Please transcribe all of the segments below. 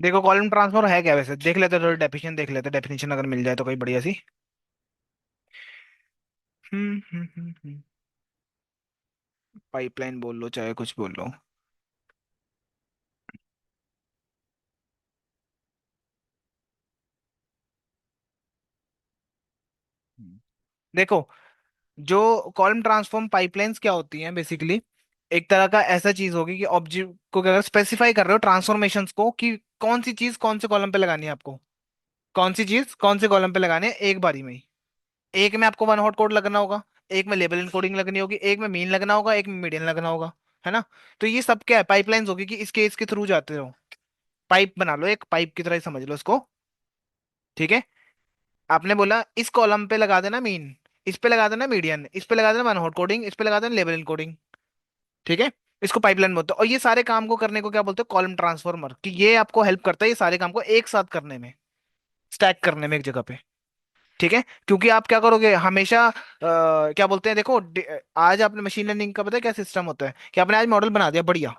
देखो column transfer है क्या वैसे, देख लेते थोड़ी डेफिनेशन देख लेते, डेफिनेशन अगर मिल जाए तो कोई बढ़िया सी। पाइपलाइन बोल लो चाहे कुछ बोल लो। हम्म। देखो, जो कॉलम ट्रांसफॉर्म पाइपलाइंस क्या होती हैं बेसिकली, एक तरह का ऐसा चीज होगी कि ऑब्जेक्ट को अगर स्पेसिफाई कर रहे हो ट्रांसफॉर्मेशंस को, कि कौन सी चीज कौन से कॉलम पे लगानी है आपको, कौन सी चीज कौन से कॉलम पे लगानी है एक बारी में ही। एक में आपको वन हॉट कोड लगना होगा, एक में लेबल इनकोडिंग लगनी होगी, एक में मीन लगना होगा, एक में मीडियन लगना होगा, है ना। तो ये सब क्या है, पाइपलाइंस होगी कि इसके इसके थ्रू जाते रहो। पाइप बना लो, एक पाइप की तरह ही समझ लो इसको। ठीक है। आपने बोला इस कॉलम पे लगा देना मीन, इस पे लगा देना मीडियन, इस पे लगा देना वन हॉट कोडिंग, इस पे लगा देना लेबल इनकोडिंग। ठीक है। इसको पाइपलाइन बोलते हैं, और ये सारे काम को करने को क्या बोलते हैं, कॉलम ट्रांसफॉर्मर, कि ये आपको हेल्प करता है ये सारे काम को एक साथ करने में, स्टैक करने में एक जगह पे। ठीक है। क्योंकि आप क्या करोगे हमेशा, क्या बोलते हैं, देखो आज आपने मशीन लर्निंग का पता है क्या सिस्टम होता है, कि आपने आज मॉडल बना दिया बढ़िया,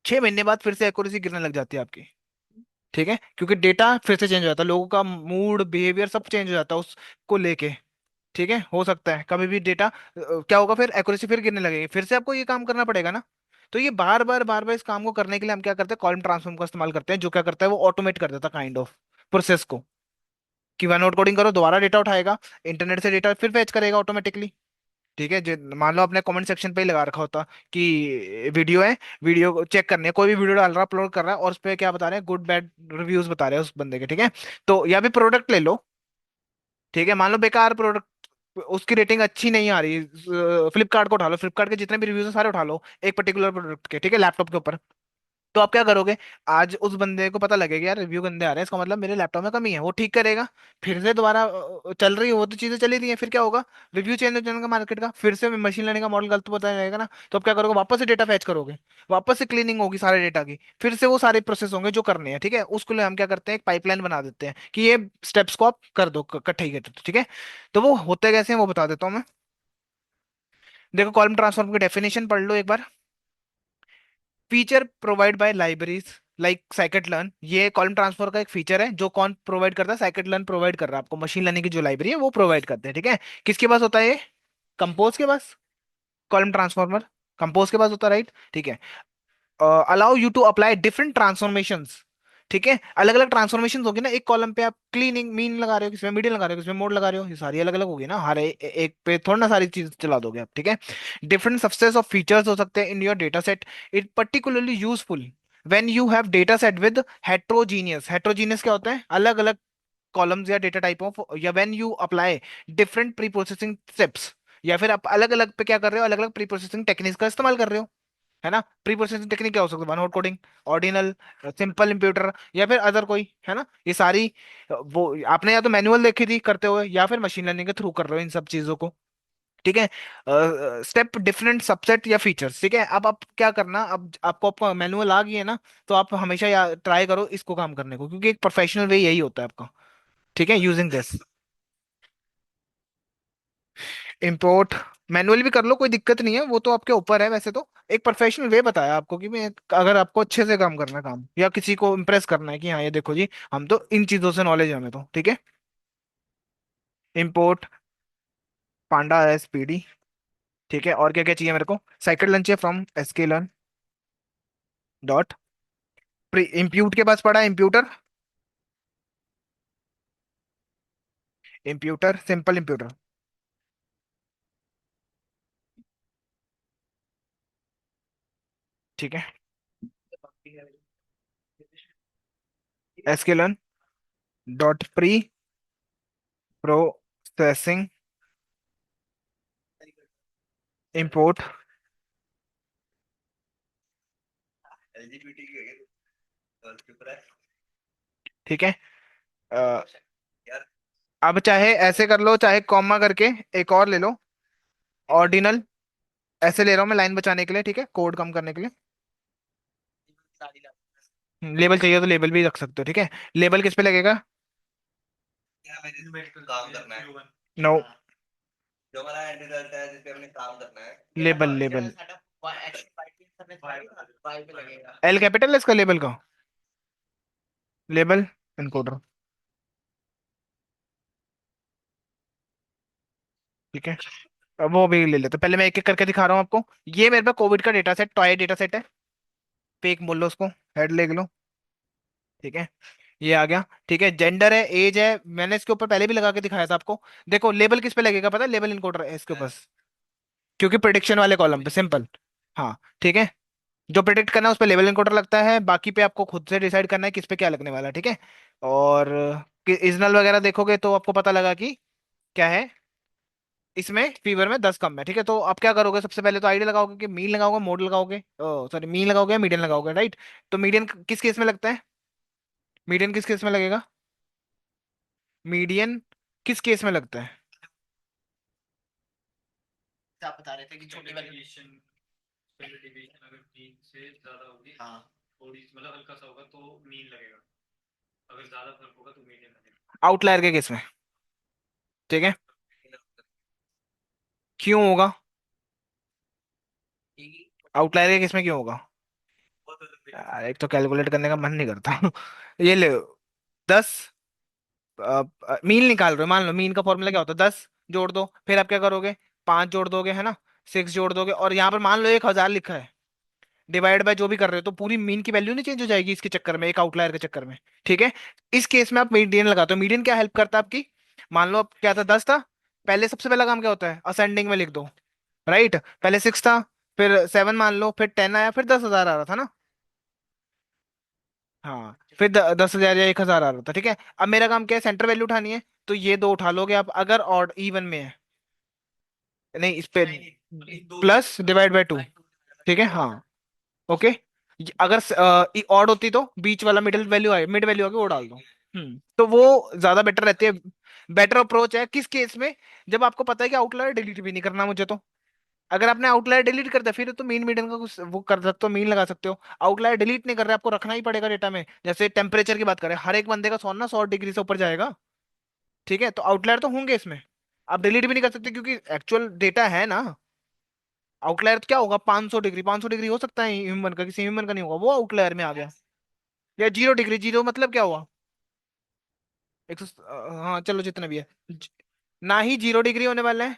6 महीने बाद फिर से एक्यूरेसी गिरने लग जाती है आपकी। ठीक है, क्योंकि डेटा फिर से चेंज हो जाता है, लोगों का मूड बिहेवियर सब चेंज हो जाता है उसको लेके। ठीक है, हो सकता है कभी भी डेटा क्या होगा, फिर एक्यूरेसी फिर गिरने लगेगी, फिर से आपको ये काम करना पड़ेगा ना। तो ये बार बार इस काम को करने के लिए हम क्या करते हैं, कॉलम ट्रांसफॉर्म का इस्तेमाल करते हैं, जो क्या करता है वो ऑटोमेट कर देता है काइंड ऑफ प्रोसेस को, कि वन नोट कोडिंग करो, दोबारा डेटा उठाएगा, इंटरनेट से डेटा फिर फेच करेगा ऑटोमेटिकली। ठीक है, मान लो आपने कमेंट सेक्शन पे ही लगा रखा होता कि वीडियो है, वीडियो को चेक करनी है, कोई भी वीडियो डाल रहा है अपलोड कर रहा है और उस पे क्या बता रहे हैं, गुड बैड रिव्यूज बता रहे हैं उस बंदे के। ठीक है। तो या भी प्रोडक्ट ले लो, ठीक है, मान लो बेकार प्रोडक्ट, उसकी रेटिंग अच्छी नहीं आ रही, फ्लिपकार्ट को उठा लो, फ्लिपकार्ट के जितने भी रिव्यूज हैं सारे उठा लो एक पर्टिकुलर प्रोडक्ट के, ठीक है, लैपटॉप के ऊपर। तो आप क्या करोगे, आज उस बंदे को पता लगेगा यार रिव्यू गंदे आ रहे हैं, इसका मतलब मेरे लैपटॉप में कमी है, वो ठीक करेगा। फिर से दोबारा चल रही है वो तो चीजें चली रही हैं, फिर क्या होगा, रिव्यू चेंज हो जाएगा मार्केट का, फिर से मशीन लर्निंग का मॉडल गलत बताया जाएगा ना, तो आप क्या करोगे, वापस से डेटा फैच करोगे, वापस से क्लीनिंग होगी सारे डेटा की, फिर से वो सारे प्रोसेस होंगे जो करने हैं। ठीक है, उसके लिए हम क्या करते हैं, एक पाइपलाइन बना देते हैं कि ये स्टेप्स को आप कर दो, इकट्ठे ही कर दो। ठीक है। तो वो होते कैसे हैं वो बता देता हूँ मैं। देखो कॉलम ट्रांसफॉर्म की डेफिनेशन पढ़ लो एक बार। Feature provide by libraries like scikit learn, ये कॉलम ट्रांसफर का एक फीचर है जो कौन प्रोवाइड करता है, साइकिट लर्न प्रोवाइड कर रहा है आपको, मशीन लर्निंग की जो लाइब्रेरी है वो प्रोवाइड करते हैं। ठीक है। किसके पास होता है ये, कंपोज के पास, कॉलम ट्रांसफॉर्मर कंपोज के पास होता है, राइट। ठीक है। Allow you to apply different transformations. ठीक है, अलग अलग ट्रांसफॉर्मेशन होगी ना, एक कॉलम पे आप क्लीनिंग मीन लगा रहे हो, किसमें मीडियन लगा रहे हो, किसमें मोड लगा रहे हो, ये सारी अलग अलग होगी ना, हर एक पे थोड़ा ना सारी चीज चला दोगे आप। ठीक है। डिफरेंट सबसेट्स ऑफ फीचर्स हो सकते हैं in your data set, it particularly useful when you have data set with heterogeneous, heterogeneous क्या होता है, अलग अलग कॉलम्स या डेटा टाइप ऑफ, या when you apply different pre processing steps, या फिर आप अलग अलग पे क्या कर रहे हो, अलग अलग प्री प्रोसेसिंग टेक्निक्स का इस्तेमाल कर रहे हो, है ना। प्री प्रोसेसिंग टेक्निक क्या हो सकती है, one hot coding, ordinal, simple imputer, या फिर अदर कोई, है ना, ये सारी वो आपने या तो मैनुअल देखी थी करते हुए, या फिर मशीन लर्निंग के थ्रू कर रहे हो इन सब चीजों को। ठीक है। स्टेप डिफरेंट सबसेट या फीचर्स। ठीक है, अब आप क्या करना, अब आपको मैनुअल आ गई है ना, तो आप हमेशा ट्राई करो इसको काम करने को, क्योंकि एक प्रोफेशनल वे यही होता है आपका। ठीक है, यूजिंग दिस। इंपोर्ट मैनुअली भी कर लो, कोई दिक्कत नहीं है, वो तो आपके ऊपर है वैसे तो। एक प्रोफेशनल वे बताया आपको कि मैं, अगर आपको अच्छे से काम करना है काम, या किसी को इम्प्रेस करना है कि हाँ ये देखो जी, हम तो इन चीजों से नॉलेज है हमें तो। ठीक है। इंपोर्ट पांडा एस पी डी। ठीक है, और क्या क्या चाहिए मेरे को, साइकिल लंच है फ्रॉम एसके डॉट, इम्प्यूट के पास पड़ा है इम्प्यूटर, इम्प्यूटर सिंपल इम्प्यूटर। ठीक है। SK dot preprocessing import. ठीक है। अ, अब चाहे ऐसे कर लो, चाहे कॉमा करके एक और ले लो, ऑर्डिनल, ऐसे ले रहा हूँ मैं लाइन बचाने के लिए, ठीक है, कोड कम करने के लिए। लेबल चाहिए तो लेबल भी रख सकते हो, ठीक है। लेबल किस पे लगेगा, no, label label L capital है इसका लेबल का। Label encoder. ठीक है, अब वो भी ले लेते, पहले मैं एक एक करके दिखा रहा हूँ आपको। ये मेरे पास कोविड का data set, toy data set है, फेक बोल लो उसको, हेड लिख लो। ठीक है, ये आ गया। ठीक है, जेंडर है, एज है, मैंने इसके ऊपर पहले भी लगा के दिखाया था आपको। देखो लेबल किस पे लगेगा पता है, लेबल इनकोडर है इसके ऊपर, क्योंकि प्रिडिक्शन वाले कॉलम पे, सिंपल। हाँ ठीक है, जो प्रिडिक्ट करना है उस पे लेवल एनकोडर लगता है, बाकी पे आपको खुद से डिसाइड करना है किस पे क्या लगने वाला है। ठीक है, और इजनल वगैरह देखोगे तो आपको पता लगा कि क्या है, इसमें फीवर में 10 कम है। ठीक है, तो आप क्या करोगे, सबसे पहले तो आईडी लगाओगे कि मीन लगाओगे, मोड लगाओगे, सॉरी मीन लगाओगे, मीडियन लगाओगे, राइट। तो मीडियन किस केस में लगता है, मीडियन किस केस में लगेगा, मीडियन किस केस में लगता है। आप बता रहे थे कि छोटी वाली। पहले डिवीजन अगर 3 से ज्यादा होगी, हाँ, थोड़ी मतलब हल्का सा होगा तो मीन लगेगा, अगर ज्यादा फर्क होगा तो मीडियन लगेगा, आउटलायर के केस में। ठीक है, क्यों होगा, आउटलायर के केस में क्यों होगा। यार, एक तो कैलकुलेट करने का मन नहीं करता। ये ले, 10, मीन निकाल रहे हो, मान लो मीन का फॉर्मूला क्या होता है, 10 जोड़ दो, फिर आप क्या करोगे, 5 जोड़ दोगे, है ना, 6 जोड़ दोगे, और यहाँ पर मान लो 1,000 लिखा है, डिवाइड बाय जो भी कर रहे हो, तो पूरी मीन की वैल्यू नहीं चेंज हो जाएगी इसके चक्कर में, एक आउटलायर के चक्कर में। ठीक है, इस केस में आप मीडियन लगाते हो। मीडियन क्या हेल्प करता है आपकी, मान लो अब क्या था, 10 था, पहले सबसे पहला काम क्या होता है, असेंडिंग में लिख दो, राइट। पहले 6 था, फिर 7 मान लो, फिर 10 आया, फिर 10,000 आ रहा था ना। हाँ, फिर 10,000 या 1,000 आ रहा था। ठीक है, अब मेरा काम क्या है, सेंटर वैल्यू उठानी है, तो ये दो उठा लोगे आप, अगर ऑड इवन में है, नहीं इस पे, प्लस डिवाइड बाय 2। ठीक है, हाँ, ओके। अगर ऑड होती तो बीच वाला मिडिल वैल्यू आए, मिड वैल्यू आगे वो डाल दो। तो वो ज्यादा बेटर रहती है, बेटर अप्रोच है किस केस में, जब आपको पता है कि आउटलायर डिलीट भी नहीं करना मुझे तो। अगर आपने आउटलायर डिलीट कर दिया फिर तो मीन मीडियन का कुछ वो कर सकते हो, मीन लगा सकते हो। आउटलायर डिलीट नहीं कर रहे, आपको रखना ही पड़ेगा डेटा में। जैसे टेम्परेचर की बात करें, हर एक बंदे का सोना 100 डिग्री से ऊपर जाएगा। ठीक है, तो आउटलायर तो होंगे इसमें, आप डिलीट भी नहीं कर सकते क्योंकि एक्चुअल डेटा है ना। आउटलायर क्या होगा, 500 डिग्री, 500 डिग्री हो सकता है ह्यूमन का, किसी ह्यूमन का नहीं होगा, वो आउटलायर में आ गया। या 0 डिग्री, जीरो मतलब क्या हुआ, एक सौ, हाँ चलो जितना भी है, ज- ना ही 0 डिग्री होने वाला है।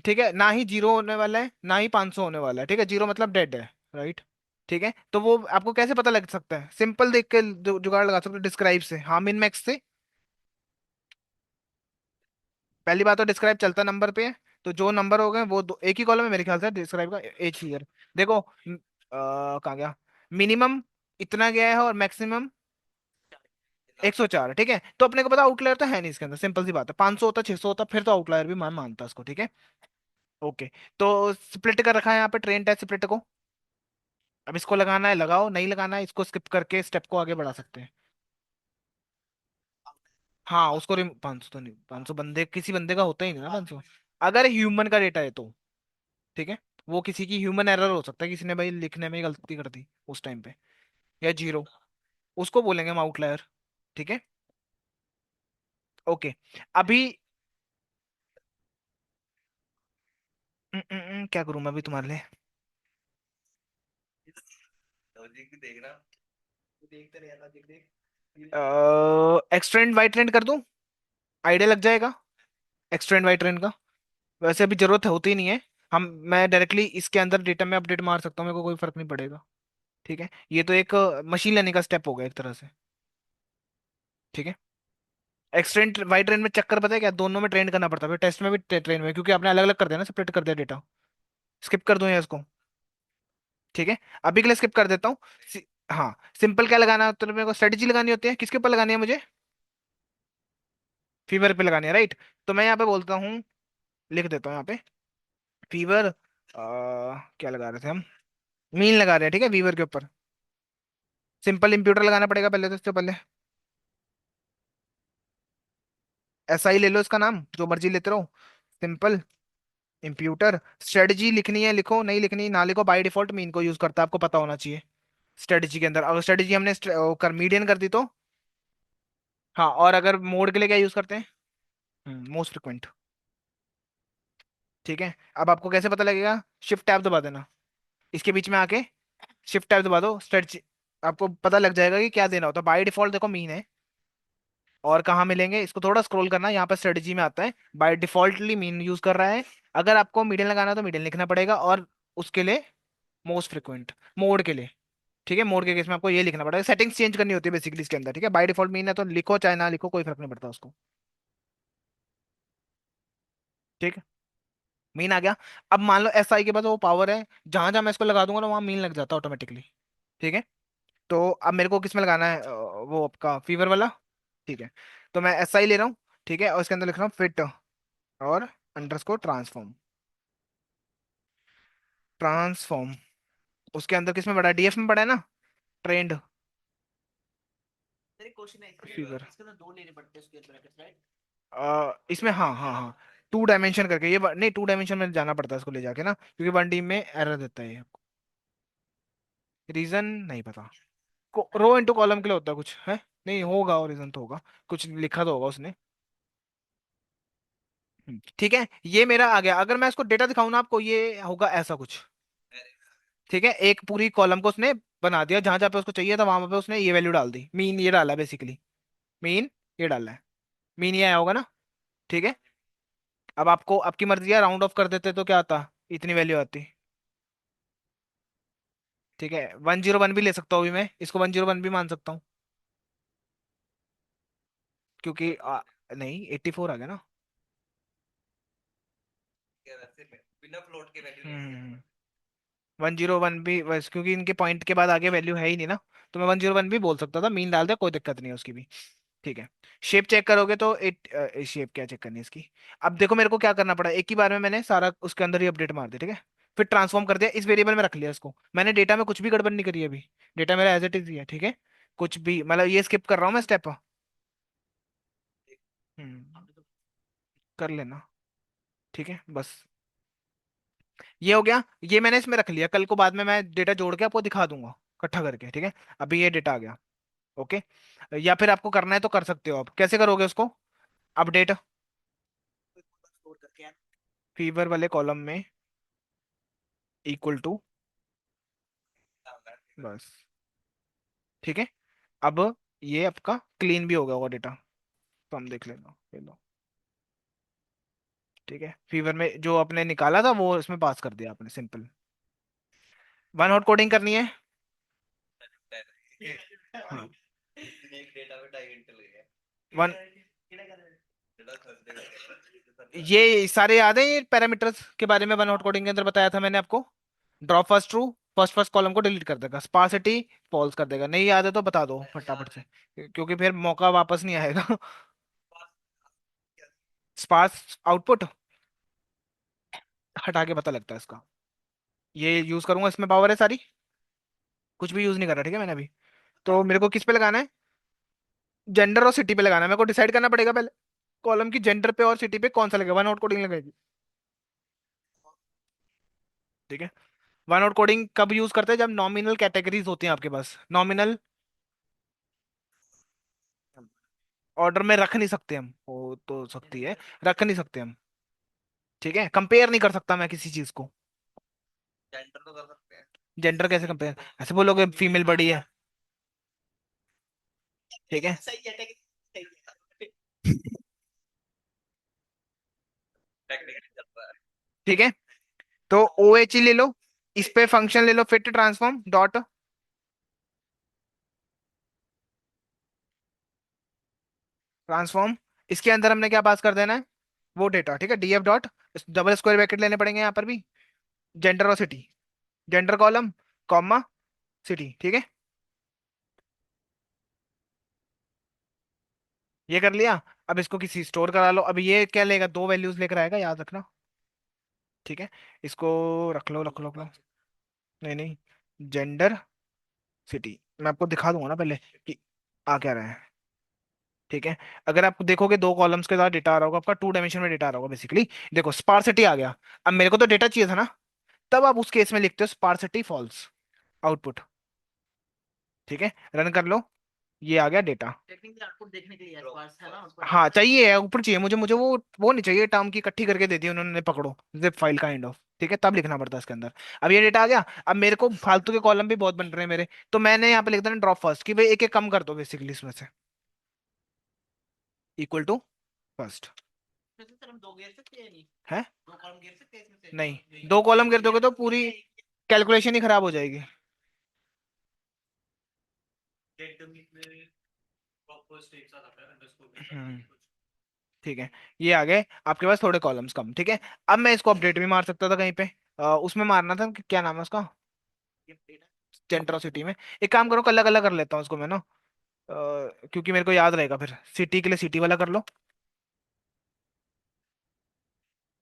ठीक है, ना ही 0 होने वाला है, ना ही 500 होने वाला है। ठीक है, 0 मतलब डेड है, राइट। ठीक है, तो वो आपको कैसे पता लग सकता है, सिंपल देख के जुगाड़ लगा सकते हो, डिस्क्राइब से, हाँ मिन मैक्स से। पहली बात तो डिस्क्राइब चलता नंबर पे है, तो जो नंबर हो गए वो दो, एक ही कॉलम है मेरे ख्याल से डिस्क्राइब का, एज ईयर। देखो कहाँ गया, मिनिमम इतना गया है और मैक्सिमम 104। ठीक है, तो अपने को पता आउटलायर तो है नहीं इसके अंदर, सिंपल सी बात है, 500 होता, 600 होता, फिर तो आउटलायर भी मैं मानता इसको। ठीक है, ओके। तो स्प्लिट कर रखा है यहाँ पे, ट्रेन टेस्ट स्प्लिट को। अब इसको लगाना है लगाओ, नहीं लगाना है इसको स्किप करके स्टेप को आगे बढ़ा सकते हैं। हाँ उसको 500 तो नहीं, 500 बंदे, किसी बंदे का होता ही नहीं ना 500, अगर ह्यूमन का डेटा है तो। ठीक है, वो किसी की ह्यूमन एरर हो सकता है, किसी ने भाई लिखने में गलती कर दी उस टाइम पे, या जीरो, उसको बोलेंगे हम आउटलायर। ठीक है, ओके। अभी क्या करूं मैं अभी तुम्हारे लिए, लॉजिक देख रहा, देखते रहे लॉजिक देख। एक्सटेंड वाइट ट्रेंड कर दूं, आइडिया लग जाएगा एक्सटेंड वाइट ट्रेंड का। वैसे अभी जरूरत होती नहीं है, हम, मैं डायरेक्टली इसके अंदर डेटा में अपडेट मार सकता हूँ, मेरे को कोई फर्क नहीं पड़ेगा। ठीक है, ये तो एक मशीन लर्निंग का स्टेप हो गया एक तरह से। ठीक है, एक्सटेंड वाइड ट्रेन में चक्कर पता है क्या, दोनों में ट्रेन करना पड़ता है, फिर टेस्ट में भी ट्रेन में, क्योंकि आपने अलग अलग कर दिया ना, सेपरेट कर दिया डेटा। स्किप कर दूं या इसको, ठीक है, अभी के लिए स्किप कर देता हूँ। हाँ, सिंपल क्या लगाना है, तो मेरे को स्ट्रेटेजी लगानी होती है, किसके ऊपर लगानी है मुझे, फीवर पे लगानी है, राइट। तो मैं यहाँ पे बोलता हूँ, लिख देता हूँ यहाँ पे, फीवर, क्या लगा रहे थे हम, मीन लगा रहे हैं। ठीक है, फीवर के ऊपर सिंपल इंप्यूटर लगाना पड़ेगा पहले, तो इससे पहले ऐसा ही ले लो, इसका नाम जो मर्जी लेते रहो, सिंपल इंप्यूटर। स्ट्रेटजी लिखनी है लिखो, नहीं लिखनी ना लिखो, बाय डिफॉल्ट मीन को यूज करता है, आपको पता होना चाहिए। स्ट्रेटजी के अंदर अगर स्ट्रेटजी हमने कर मीडियन कर दी तो, हाँ, और अगर मोड के लिए क्या यूज करते हैं, मोस्ट फ्रिक्वेंट। ठीक है, अब आपको कैसे पता लगेगा, शिफ्ट टैब दबा देना इसके बीच में आके, शिफ्ट टैब दबा दो, स्ट्रेटजी, आपको पता लग जाएगा कि क्या देना होता है। बाय डिफॉल्ट देखो मीन है। और कहाँ मिलेंगे, इसको थोड़ा स्क्रॉल करना, यहाँ पर स्ट्रेटजी में आता है। बाय डिफॉल्टली मीन यूज कर रहा है। अगर आपको मीडियन लगाना है तो मीडियन लिखना पड़ेगा, और उसके लिए मोस्ट फ्रिक्वेंट, मोड के लिए। ठीक है, मोड के केस में आपको ये लिखना पड़ेगा, सेटिंग्स चेंज करनी होती है बेसिकली इसके अंदर। ठीक है, बाय डिफॉल्ट मीन है तो लिखो चाहे ना लिखो, कोई फर्क नहीं पड़ता उसको। ठीक है, मीन आ गया। अब मान लो एस आई के पास वो पावर है, जहां जहां मैं इसको लगा दूंगा ना वहां मीन लग जाता है ऑटोमेटिकली। ठीक है, तो अब मेरे को किस में लगाना है, वो आपका फीवर वाला। ठीक है, तो मैं एस आई ले रहा हूँ। ठीक है, और इसके अंदर लिख रहा हूँ फिट और अंडरस्कोर ट्रांसफॉर्म। ट्रांसफॉर्म, उसके अंदर किस में पड़ा है, डीएफ में पड़ा है ना, ट्रेंड फीवर। इसमें हाँ हाँ हाँ, टू डायमेंशन करके ये नहीं, टू डायमेंशन में जाना पड़ता है इसको ले जाके ना, क्योंकि वन डी में एरर देता है ये। रीजन नहीं पता। रो इंटू कॉलम के लिए होता है कुछ है, नहीं होगा, और रीजन तो होगा, कुछ लिखा तो होगा उसने। ठीक है, ये मेरा आ गया। अगर मैं इसको डेटा दिखाऊं ना आपको, ये होगा ऐसा कुछ। ठीक है, एक पूरी कॉलम को उसने बना दिया, जहां जहां पे उसको चाहिए था वहां पे उसने ये वैल्यू डाल दी, मीन ये डाला बेसिकली। मीन ये डाला है, मीन ये आया होगा ना। ठीक है, अब आपको आपकी मर्जी है, राउंड ऑफ कर देते तो क्या आता, इतनी वैल्यू आती। ठीक है, 101 भी ले सकता हूँ अभी मैं, इसको 101 भी मान सकता हूँ, क्योंकि नहीं 84 आ गया ना। 101 भी बस, क्योंकि इनके पॉइंट के बाद आगे वैल्यू है ही नहीं ना, तो मैं 101 भी बोल सकता था, मीन डाल दे कोई दिक्कत नहीं है उसकी भी। ठीक है, शेप चेक करोगे तो शेप क्या चेक करनी है इसकी। अब देखो मेरे को क्या करना पड़ा, एक ही बार में मैंने सारा उसके अंदर ही अपडेट मार दिया। ठीक है, फिर ट्रांसफॉर्म कर दिया, इस वेरिएबल में रख लिया इसको मैंने, डेटा में कुछ भी गड़बड़ नहीं करी है अभी, डेटा मेरा एज इट इज ही है। ठीक है, कुछ भी मतलब ये स्किप कर रहा हूँ मैं स्टेप। कर लेना। ठीक है बस, ये हो गया, ये मैंने इसमें रख लिया, कल को बाद में मैं डेटा जोड़ के आपको दिखा दूंगा इकट्ठा करके। ठीक है, अभी ये डेटा आ गया। ओके, या फिर आपको करना है तो कर सकते हो, आप कैसे करोगे उसको, अपडेट फीवर वाले कॉलम में इक्वल टू, बस। ठीक है, अब ये आपका क्लीन भी हो गया होगा डेटा, तो हम देख लेना, ले लो। ठीक है, फीवर में जो आपने निकाला था वो इसमें पास कर दिया आपने, सिंपल। वन हॉट कोडिंग करनी है। हाँ, वन, ये सारे याद है, ये पैरामीटर्स के बारे में वन हॉट कोडिंग के अंदर बताया था मैंने आपको। Drop first true, first first column को डिलीट कर देगा, स्पार्सिटी फॉल्स कर देगा, नहीं याद है तो बता दो फटाफट से, क्योंकि फिर मौका वापस नहीं आएगा। स्पार्स आउटपुट हटा के पता लगता है इसका, ये यूज करूंगा, इसमें पावर है सारी, कुछ भी यूज नहीं कर रहा। ठीक है मैंने अभी, तो मेरे को किस पे लगाना है, जेंडर और सिटी पे लगाना है, मेरे को डिसाइड करना पड़ेगा पहले कॉलम की जेंडर पे और सिटी पे कौन सा लगेगा, वन आउट कोडिंग लगेगी। ठीक है, वन आउट कोडिंग कब यूज करते हैं, जब नॉमिनल कैटेगरीज होती हैं आपके पास, नॉमिनल ऑर्डर में रख नहीं सकते हम, हो तो सकती है, रख नहीं सकते हम। ठीक है, कंपेयर नहीं कर सकता मैं किसी चीज को। जेंडर कैसे कंपेयर, ऐसे बोलोगे फीमेल बड़ी है। ठीक है, ठीक है, तो ओ एच ही ले लो, इस पे फंक्शन ले लो, फिट ट्रांसफॉर्म डॉट ट्रांसफॉर्म, इसके अंदर हमने क्या पास कर देना है, वो डेटा। ठीक है, DF dot, double square bracket लेने पड़ेंगे यहाँ पर भी, जेंडर और city, gender column comma city. ठीक है, ये कर लिया। अब इसको किसी स्टोर करा लो, अब ये क्या लेगा, दो वैल्यूज लेकर आएगा, याद रखना। ठीक है, इसको रख लो रख लो रख लो, नहीं नहीं, जेंडर सिटी मैं आपको दिखा दूंगा ना पहले कि आ क्या रहा है। ठीक है, अगर आप देखोगे दो कॉलम्स के साथ डेटा आ रहा होगा आपका, टू डायमेंशन में डेटा आ रहा होगा बेसिकली। देखो स्पार्सिटी आ गया, अब मेरे को तो डेटा चाहिए था ना, तब आप उस केस में लिखते हो स्पार्सिटी फॉल्स आउटपुट। ठीक है, रन कर लो, ये आ गया डेटा। हाँ चाहिए, ऊपर चाहिए मुझे, मुझे वो नहीं चाहिए टर्म की इकट्ठी करके दे दी उन्होंने, पकड़ो जिप फाइल काइंड ऑफ। ठीक है, तब लिखना पड़ता है इसके अंदर। अब ये डेटा आ गया, अब मेरे को फालतू के कॉलम भी बहुत बन रहे हैं मेरे, तो मैंने यहाँ पे लिख देना ड्रॉप फर्स्ट, कि भाई एक एक कम कर दो बेसिकली इसमें से, इक्वल टू फर्स्ट। है, नहीं, दो कॉलम गिर दोगे तो पूरी कैलकुलेशन ही खराब हो जाएगी। हम्म, ठीक है, ये आ गए आपके पास थोड़े कॉलम्स कम, ठीक है। अब मैं इसको अपडेट भी मार सकता था कहीं पे, उसमें मारना था कि क्या नाम है उसका, जेंट्रोसिटी में। एक काम करो, अलग अलग कर लेता हूँ उसको मैं ना, क्योंकि मेरे को याद रहेगा फिर, सिटी के लिए सिटी वाला कर लो,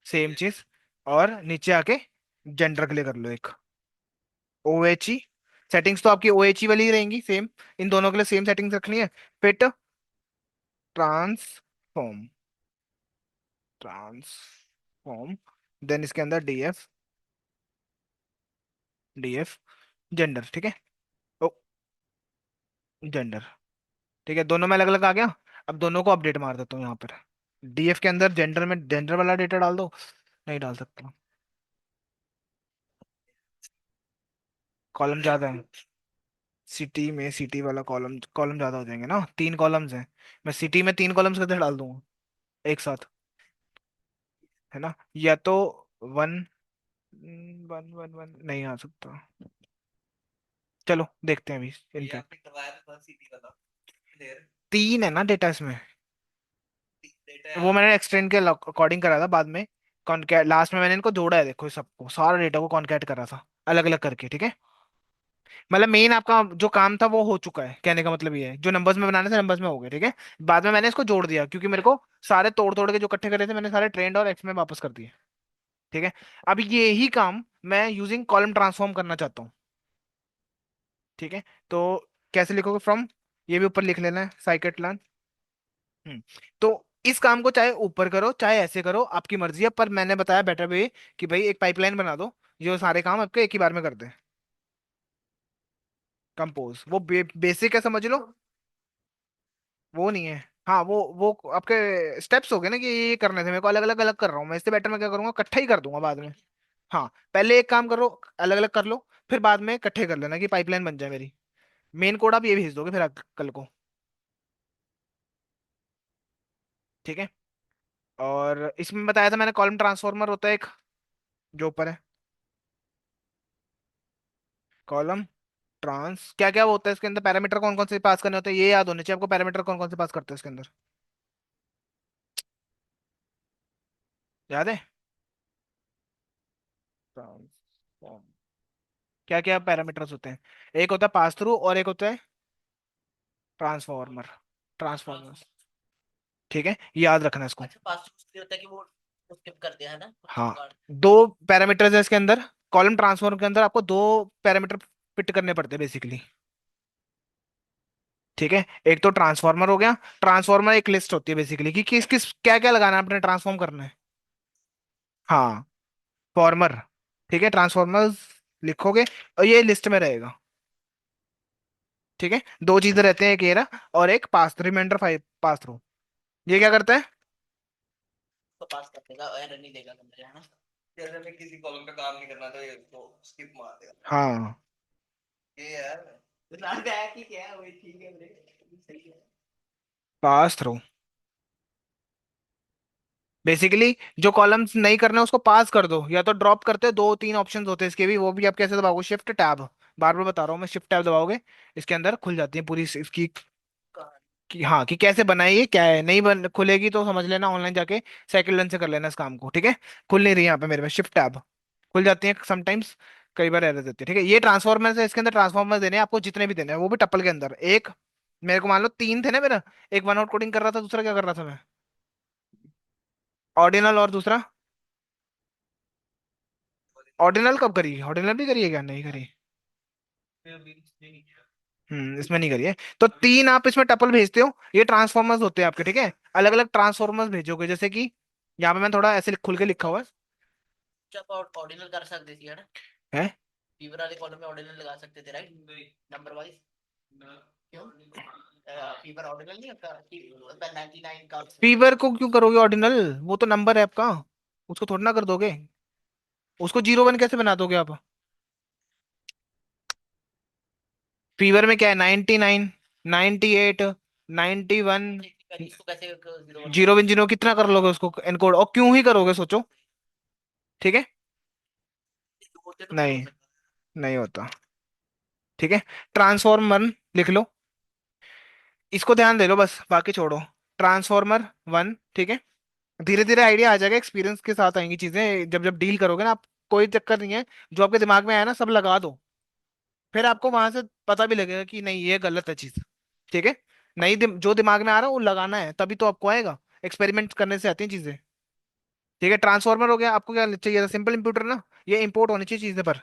सेम चीज। और नीचे आके जेंडर के लिए कर लो एक ओ एच ई। सेटिंग्स तो आपकी ओ एच ई वाली ही रहेंगी सेम, इन दोनों के लिए सेम सेटिंग्स रखनी है। फिट ट्रांसफॉर्म, ट्रांसफॉर्म, देन इसके अंदर D F, D F gender, ठीक है। ओ, जेंडर, ठीक है, दोनों में अलग अलग आ गया। अब दोनों को अपडेट मार देता हूँ यहाँ पर, डीएफ के अंदर जेंडर में जेंडर वाला डेटा डाल दो, नहीं डाल सकता, कॉलम ज्यादा है। सिटी में सिटी वाला कॉलम, कॉलम ज्यादा हो जाएंगे ना, तीन कॉलम्स हैं, मैं सिटी में तीन कॉलम्स कैसे डाल दूंगा एक साथ, है ना, या तो वन, वन वन वन नहीं आ सकता, चलो देखते हैं अभी। इनफैक्ट तीन है ना डेटा इसमें, वो मैंने एक्सटेंड के अकॉर्डिंग करा था बाद में, कॉन्कैट लास्ट में मैंने इनको जोड़ा है, देखो सबको सारा डेटा को कॉन्कैट करा था अलग अलग करके, ठीक है। मतलब मेन आपका जो काम था वो हो चुका है, कहने का मतलब ये है, जो नंबर्स में बनाने थे नंबर्स में हो गए, ठीक है। बाद में मैंने इसको जोड़ दिया, क्योंकि मेरे को सारे तोड़ तोड़ के जो इकट्ठे करे थे मैंने सारे ट्रेंड और एक्स में वापस कर दिए, ठीक है। अब ये ही काम मैं यूजिंग कॉलम ट्रांसफॉर्म करना चाहता हूँ, ठीक है। तो कैसे लिखोगे, फ्रॉम, ये भी ऊपर लिख लेना है साइकिट लान। हम्म, तो इस काम को चाहे ऊपर करो चाहे ऐसे करो, आपकी मर्जी है, पर मैंने बताया बेटर वे कि भाई एक पाइपलाइन बना दो जो सारे काम आपके एक ही बार में कर दे। कंपोज वो बेसिक है, समझ लो। वो नहीं है, हाँ वो आपके स्टेप्स हो गए ना, कि ये करने थे मेरे को, अलग अलग अलग कर रहा हूँ मैं, इससे बेटर मैं क्या करूंगा, इकट्ठा ही कर दूंगा बाद में। हाँ, पहले एक काम करो, अलग अलग कर लो, फिर बाद में इकट्ठे कर लेना कि पाइपलाइन बन जाए मेरी। मेन कोड आप ये भेज दोगे फिर कल को, ठीक है। और इसमें बताया था मैंने, कॉलम ट्रांसफॉर्मर होता है एक, जो ऊपर है, कॉलम ट्रांस, क्या क्या होता है इसके अंदर, पैरामीटर कौन कौन से पास करने होते हैं, ये याद होने चाहिए आपको, पैरामीटर कौन कौन से पास करते हैं इसके अंदर, याद है। ट्रांसफॉर्म, क्या क्या पैरामीटर्स होते हैं, एक होता है पास थ्रू और एक होता है ट्रांसफॉर्मर, ट्रांसफॉर्मर, ठीक है, याद रखना इसको। अच्छा, पास थ्रू होता है कि वो स्किप कर दिया है ना, हाँ, दो पैरामीटर्स है इसके अंदर, कॉलम ट्रांसफॉर्म के अंदर आपको दो पैरामीटर फिट करने पड़ते हैं बेसिकली, ठीक है। एक तो ट्रांसफॉर्मर हो गया, ट्रांसफॉर्मर एक लिस्ट होती है बेसिकली कि किस किस क्या क्या लगाना है आपने ट्रांसफॉर्म करना है, हाँ, फॉर्मर, ठीक है, ट्रांसफॉर्मर्स लिखोगे और ये लिस्ट में रहेगा, ठीक है। दो चीजें रहते हैं, एक एरा और एक पास, रिमाइंडर फाइव पास थ्रू, ये क्या करता है, तो पास कर देगा, एरर नहीं देगा तुमने, है ना, जैसे मैं किसी कॉलम पे काम नहीं करना तो ये तो स्किप मार देगा, हाँ, ये यार बता क्या है कि क्या है, वही ठीक है मेरे, सही है, पास थ्रू, बेसिकली जो कॉलम्स नहीं करना उसको पास कर दो, या तो ड्रॉप करते, दो तीन ऑप्शंस होते हैं इसके भी, वो भी आप कैसे दबाओगे, शिफ्ट टैब, बार बार बता रहा हूँ मैं, शिफ्ट टैब दबाओगे इसके अंदर खुल जाती है पूरी इसकी, कि हाँ कि कैसे बनाई है क्या है, नहीं बन खुलेगी तो समझ लेना ऑनलाइन जाके साइकिल रन से कर लेना इस काम को, ठीक है। खुल नहीं रही यहाँ पे मेरे में, शिफ्ट टैब खुल जाती है समटाइम्स, कई बार एरर देती है, ठीक है। ये ट्रांसफॉर्मर है, इसके अंदर ट्रांसफॉर्मर देने हैं आपको, जितने भी देने हैं वो भी टप्पल के अंदर, एक मेरे को मान लो तीन थे ना मेरा, एक वन आउट कोडिंग कर रहा था, दूसरा क्या कर रहा था मैं, ऑर्डिनल, और दूसरा ऑर्डिनल कब करी, ऑर्डिनल भी करी है क्या, नहीं करी, इसमें नहीं करी है। तो तीन आप इसमें टपल भेजते हो, ये ट्रांसफॉर्मर्स होते हैं आपके, ठीक है। अलग अलग ट्रांसफॉर्मर्स भेजोगे, जैसे कि यहाँ पे मैं थोड़ा ऐसे खुल के लिखा हुआ ऑर्डिनल कर सकते थे ना, है, फीवर वाले कॉलम में ऑर्डिनल लगा सकते थे, राइट, नंबर वाइज, क्यों, फीवर ऑर्डिनल नहीं होता, 99 का, फीवर को क्यों करोगे ऑर्डिनल, वो तो नंबर है आपका, उसको थोड़ा ना कर दोगे, उसको 0 1 कैसे बना दोगे आप? फीवर में क्या है, 99, 98, 91, जीरो वन जीरो कितना कर लोगे उसको एनकोड, और क्यों ही करोगे सोचो। ठीक है। नहीं, नहीं होता। ठीक है। ट्रांसफॉर्मर लिख लो, इसको ध्यान दे लो बस, बाकी छोड़ो। ट्रांसफॉर्मर 1, ठीक है। धीरे धीरे आइडिया आ जाएगा, एक्सपीरियंस के साथ आएंगी चीजें, जब जब डील करोगे ना आप। कोई चक्कर नहीं है, जो आपके दिमाग में आया ना सब लगा दो। फिर आपको वहां से पता भी लगेगा कि नहीं ये गलत है चीज। ठीक है। नहीं, जो दिमाग में आ रहा है वो लगाना है, तभी तो आपको आएगा। एक्सपेरिमेंट करने से आती हैं चीजें। ठीक है, ट्रांसफॉर्मर हो गया, आपको क्या चाहिए, सिंपल इंप्यूटर ना। ये इंपोर्ट होनी चाहिए चीजें पर।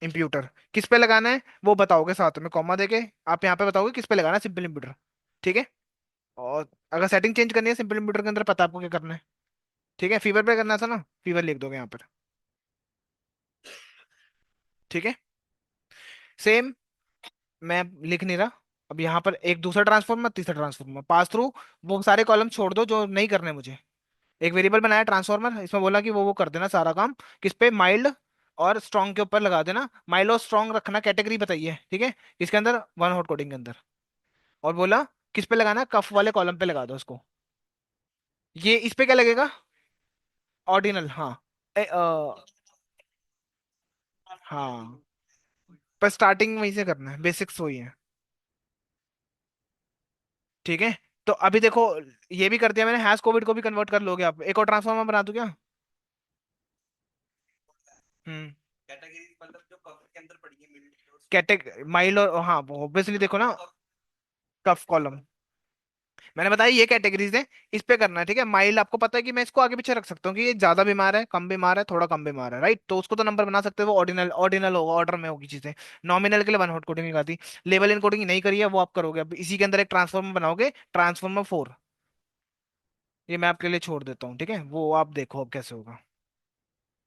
इंप्यूटर किस पे लगाना है वो बताओगे साथ में, कॉमा देके। आप यहाँ पे बताओगे किस पे लगाना है, सिंपल इंप्यूटर। ठीक है। और अगर सेटिंग चेंज करनी है सिंपल इंप्यूटर के अंदर, पता है आपको क्या करना है। ठीक है, फीवर पे करना था ना, फीवर लिख दोगे यहाँ पर। ठीक है। सेम। मैं लिख नहीं रहा। अब यहाँ पर एक दूसरा ट्रांसफॉर्मर, तीसरा ट्रांसफॉर्मर, पास थ्रू। वो सारे कॉलम छोड़ दो जो नहीं करने मुझे। एक वेरिएबल बनाया ट्रांसफॉर्मर, इसमें बोला कि वो कर देना सारा काम। किस पे, माइल्ड और स्ट्रॉन्ग के ऊपर लगा देना। माइल्ड और स्ट्रॉन्ग रखना, कैटेगरी बताइए, ठीक है। इसके अंदर वन हॉट कोडिंग के अंदर। और बोला किस पे लगाना, कफ वाले कॉलम पे लगा दो उसको। ये इस पे क्या लगेगा? ऑर्डिनल, हाँ। हाँ, पर स्टार्टिंग वहीं से करना है, बेसिक्स वही है। ठीक है। तो अभी देखो, ये भी कर दिया मैंने, हैश कोविड को भी कन्वर्ट कर लोगे आप, एक और ट्रांसफॉर्मर बना दूं क्या? हम्म। कैटेग माइल्ड और हाँ, वो ऑब्वियसली देखो ना। कफ कॉलम, मैंने बताया ये कैटेगरीज है। इस पे करना है, ठीक है। माइल्ड आपको पता है कि मैं इसको आगे पीछे रख सकता हूँ कि ये ज्यादा बीमार है, कम बीमार है, थोड़ा कम बीमार है, राइट। तो उसको तो नंबर बना सकते हो, वो ऑर्डिनल ऑर्डिनल होगा, ऑर्डर में होगी चीजें। नॉमिनल के लिए वन हॉट कोडिंग लगा दी। लेवल इनकोडिंग नहीं करी है, वो आप करोगे अब, इसी के अंदर एक ट्रांसफॉर्मर बनाओगे, ट्रांसफॉर्मर 4। ये मैं आपके लिए छोड़ देता हूँ, ठीक है, वो आप देखो अब कैसे होगा।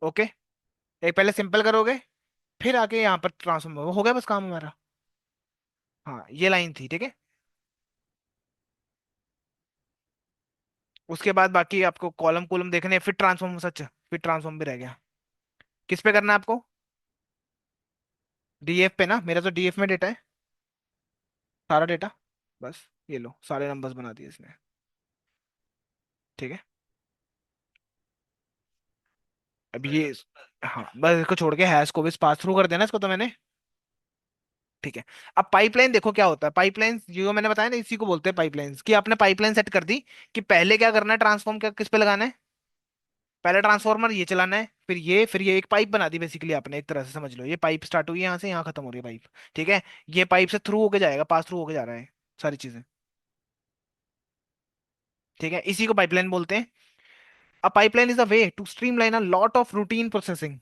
ओके। एक पहले सिंपल करोगे, फिर आके यहाँ पर ट्रांसफॉर्मर, हो गया बस काम हमारा। हाँ, ये लाइन थी, ठीक है। उसके बाद बाकी आपको कॉलम कॉलम देखने हैं, फिर ट्रांसफॉर्म, सच फिर ट्रांसफॉर्म भी रह गया। किस पे करना है आपको? डीएफ पे ना, मेरा तो डीएफ में डेटा है, सारा डेटा। बस ये लो, सारे नंबर्स बना दिए इसने। ठीक है। अब ये, हाँ बस इसको छोड़ के हैश को भी पास थ्रू कर देना इसको तो मैंने। ठीक है। अब पाइपलाइन देखो क्या होता है, पाइपलाइन जो मैंने बताया ना, इसी को बोलते हैं पाइपलाइंस, कि आपने पाइपलाइन सेट कर दी कि पहले क्या करना है, ट्रांसफॉर्म क्या किस पे लगाना है। पहले ट्रांसफॉर्मर ये चलाना है, फिर ये एक पाइप बना दी बेसिकली आपने, एक तरह से समझ लो, ये पाइप स्टार्ट हुई है यहाँ से, यहाँ खत्म हो रही है पाइप। ठीक है। ये पाइप से थ्रू होके जाएगा, पास थ्रू होके जा रहा है सारी चीजें। ठीक है, इसी को पाइपलाइन बोलते हैं। A pipeline is a way to streamline a lot of routine processing,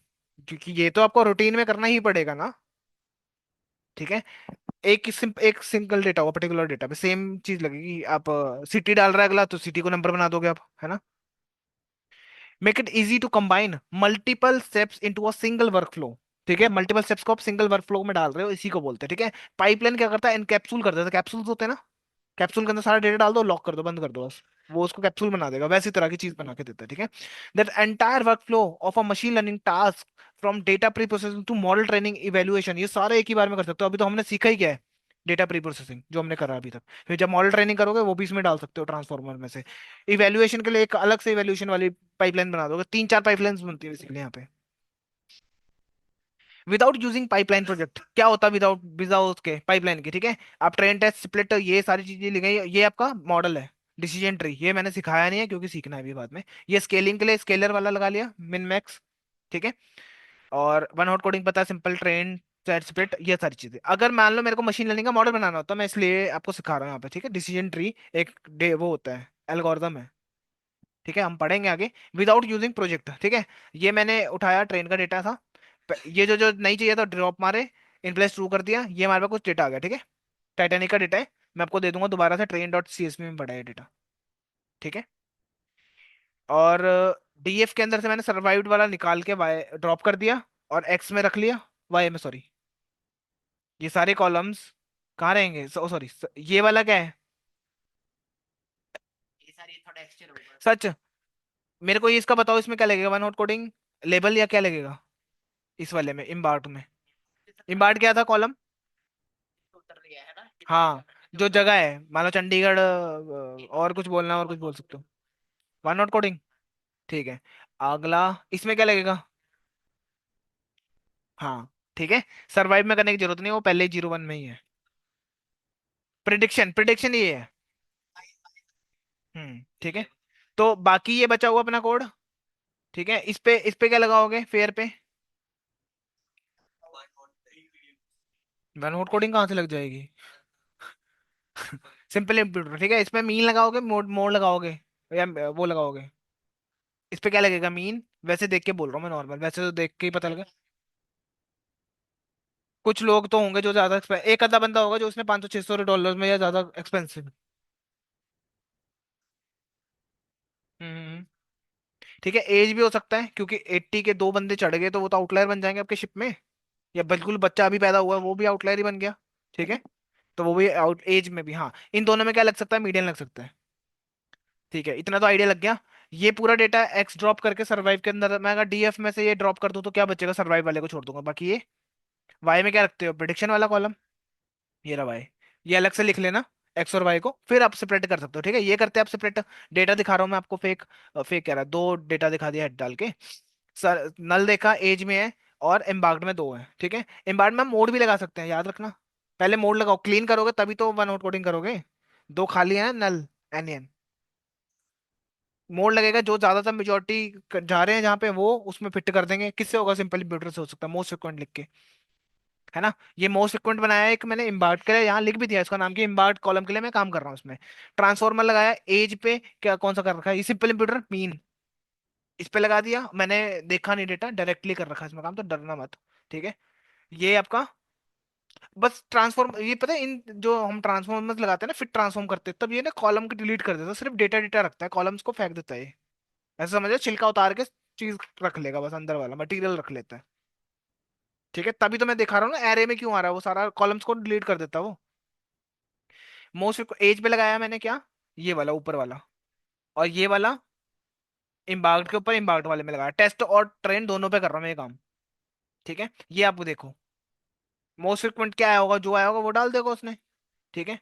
क्योंकि ये तो आपको रूटीन में करना ही पड़ेगा ना। ठीक है। एक सिंगल डेटा होगा, पर्टिकुलर डेटा पे सेम चीज लगेगी। आप सिटी डाल रहा है अगला, तो सिटी को नंबर बना दोगे आप, है ना। Make it easy to combine multiple steps into a single workflow. ठीक है, मल्टीपल स्टेप्स को आप सिंगल वर्कफ्लो में डाल रहे हो, इसी को बोलते हैं। ठीक है। पाइपलाइन क्या करता है, इनकैप्सूल कर देता है, कैप्सूल्स होते हैं ना। कैप्सूल के अंदर सारा डेटा डाल दो, लॉक कर दो, बंद कर दो बस। वो उसको कैप्सूल बना देगा, वैसी तरह की चीज बना के देता है। ठीक है। That entire workflow of a machine learning task, from data preprocessing to model training evaluation, ये सारे एक ही बार में कर सकते हो। अभी तो हमने सीखा ही क्या है, डेटा प्री प्रोसेसिंग जो हमने करा अभी तक। फिर जब मॉडल ट्रेनिंग करोगे वो भी इसमें डाल सकते हो, ट्रांसफॉर्मर में से। इवेल्युएशन के लिए एक अलग से इवेल्युएशन वाली पाइपलाइन बना दोगे, 3 4 पाइपलाइंस बनती है बेसिकली यहाँ पे। विदाउट यूजिंग पाइपलाइन प्रोजेक्ट क्या होता है, विदाउट विदाउट के पाइपलाइन के, ठीक है। आप ट्रेन टेस्ट स्प्लिट ये सारी चीजें लिख गई, ये आपका मॉडल है। डिसीजन ट्री ये मैंने सिखाया नहीं है, क्योंकि सीखना है अभी बाद में। ये स्केलिंग के लिए स्केलर वाला लगा लिया, मिन मैक्स। ठीक है। और वन हॉट कोडिंग पता है, सिंपल ट्रेन सेट स्प्लिट, ये सारी चीजें। अगर मान लो मेरे को मशीन लर्निंग का मॉडल बनाना होता, मैं इसलिए आपको सिखा रहा हूँ यहाँ पे। ठीक है, डिसीजन ट्री एक वो होता है, एल्गोरिदम है। ठीक है, हम पढ़ेंगे आगे। विदाउट यूजिंग प्रोजेक्ट, ठीक है। ये मैंने उठाया, ट्रेन का डेटा था। ये जो जो नहीं चाहिए था ड्रॉप मारे, इन प्लेस ट्रू कर दिया, ये हमारे पास कुछ डेटा आ गया। ठीक है। टाइटैनिक का डेटा है, मैं आपको दे दूंगा दोबारा से, ट्रेन डॉट सी एस में पड़ा है डेटा। ठीक है। और डीएफ के अंदर से मैंने सर्वाइव्ड वाला निकाल के वाई ड्रॉप कर दिया, और एक्स में रख लिया, वाई में सॉरी। ये सारे कॉलम्स कहाँ रहेंगे, सॉरी, ये वाला क्या है, सच। मेरे को ये इसका बताओ, इसमें क्या लगेगा, वन हॉट कोडिंग। लेबल या क्या लगेगा इस वाले में, इम्बार्ट में? इम्बार्ट क्या था कॉलम? हाँ, जो जगह है, मान लो चंडीगढ़, और कुछ बोलना, और कुछ बोल सकते हो। वन नोट कोडिंग, ठीक है। अगला, इसमें क्या लगेगा? हाँ, ठीक है। सरवाइव में करने की जरूरत नहीं, वो पहले ही 0 1 में ही है। प्रिडिक्शन, प्रिडिक्शन ये है। ठीक है। तो बाकी ये बचा हुआ अपना कोड, ठीक है। इस पे क्या लगाओगे फेयर पे? वन नोट कोडिंग कहाँ से लग जाएगी? सिंपल इंप्यूटर, ठीक है। इसमें मीन लगाओगे, मोड मोड लगाओगे, या वो लगाओगे? इस पे क्या लगेगा? मीन। वैसे देख के बोल रहा हूँ मैं, नॉर्मल वैसे तो देख के ही पता लगा। कुछ लोग तो होंगे जो ज्यादा एक आधा बंदा होगा जो उसने 500 600 डॉलर में या ज्यादा एक्सपेंसिव। हम्म। ठीक है, एज भी हो सकता है, क्योंकि 80 के दो बंदे चढ़ गए तो वो तो आउटलायर बन जाएंगे आपके शिप में। या बिल्कुल बच्चा अभी पैदा हुआ है, वो भी आउटलायर ही बन गया। ठीक है। तो वो भी आउट एज में भी, हाँ, इन दोनों में क्या लग सकता है? मीडियन लग सकता है। ठीक है, इतना तो आइडिया लग गया। ये पूरा डेटा एक्स ड्रॉप करके सर्वाइव के अंदर, मैं अगर डीएफ में से ये ड्रॉप कर दूं तो क्या बचेगा? सर्वाइव वाले को छोड़ दूंगा, बाकी ये वाई में क्या रखते हो? प्रिडिक्शन वाला कॉलम। ये रहा भाई, ये अलग से लिख लेना, एक्स और वाई को, फिर आप सेपरेट कर सकते हो। ठीक है, ये करते हैं आप सेपरेट। डेटा दिखा रहा हूँ मैं आपको, फेक फेक कह रहा है, दो डेटा दिखा दिया हेड डाल के। सर नल देखा, एज में है, और एम्बार्क्ड में दो है। ठीक है, एम्बार्क्ड में हम मोड भी लगा सकते हैं, याद रखना। पहले मोड लगाओ, क्लीन करोगे तभी तो वन आउट कोडिंग करोगे। दो खाली है, नल, एन। मोड लगेगा जो ज्यादातर मेजोरिटी जा रहे हैं जहाँ पे, वो उसमें फिट कर देंगे। किससे होगा? सिंपल कंप्यूटर से हो सकता है, मोस्ट फ्रिक्वेंट लिख के, है ना। ये मोस्ट फ्रिक्वेंट बनाया है एक मैंने इम्बार्ट के लिए, यहाँ लिख भी दिया इसका नाम, कि इम्बार्ट कॉलम के लिए मैं काम कर रहा हूँ इसमें। ट्रांसफॉर्मर लगाया एज पे, क्या कौन सा कर रखा है? ये सिंपल कंप्यूटर मीन, इस पे लगा दिया मैंने। देखा नहीं डेटा, डायरेक्टली कर रखा है इसमें काम, तो डरना मत। ठीक है, ये आपका बस ट्रांसफॉर्म, ये पता है, इन जो हम ट्रांसफॉर्मर्स लगाते हैं ना, फिर ट्रांसफॉर्म करते हैं, तब ये ना कॉलम को डिलीट कर देता है, सिर्फ डेटा डेटा रखता है, कॉलम्स को फेंक देता है ये। ऐसा समझो, छिलका उतार के चीज रख लेगा, बस अंदर वाला मटेरियल रख लेता है। ठीक है, तभी तो मैं दिखा रहा हूँ ना एरे में क्यों आ रहा है, वो सारा कॉलम्स को डिलीट कर देता है वो। मोस्ट एज पे लगाया मैंने क्या? ये वाला ऊपर वाला, और ये वाला इम्बार्क्ड के ऊपर इम्बार्क्ड वाले में लगाया। टेस्ट और ट्रेन दोनों पे कर रहा हूँ मैं ये काम। ठीक है, ये आप देखो, मोस्ट फ्रिक्वेंट क्या आया होगा, जो आया होगा वो डाल देगा उसने। ठीक है,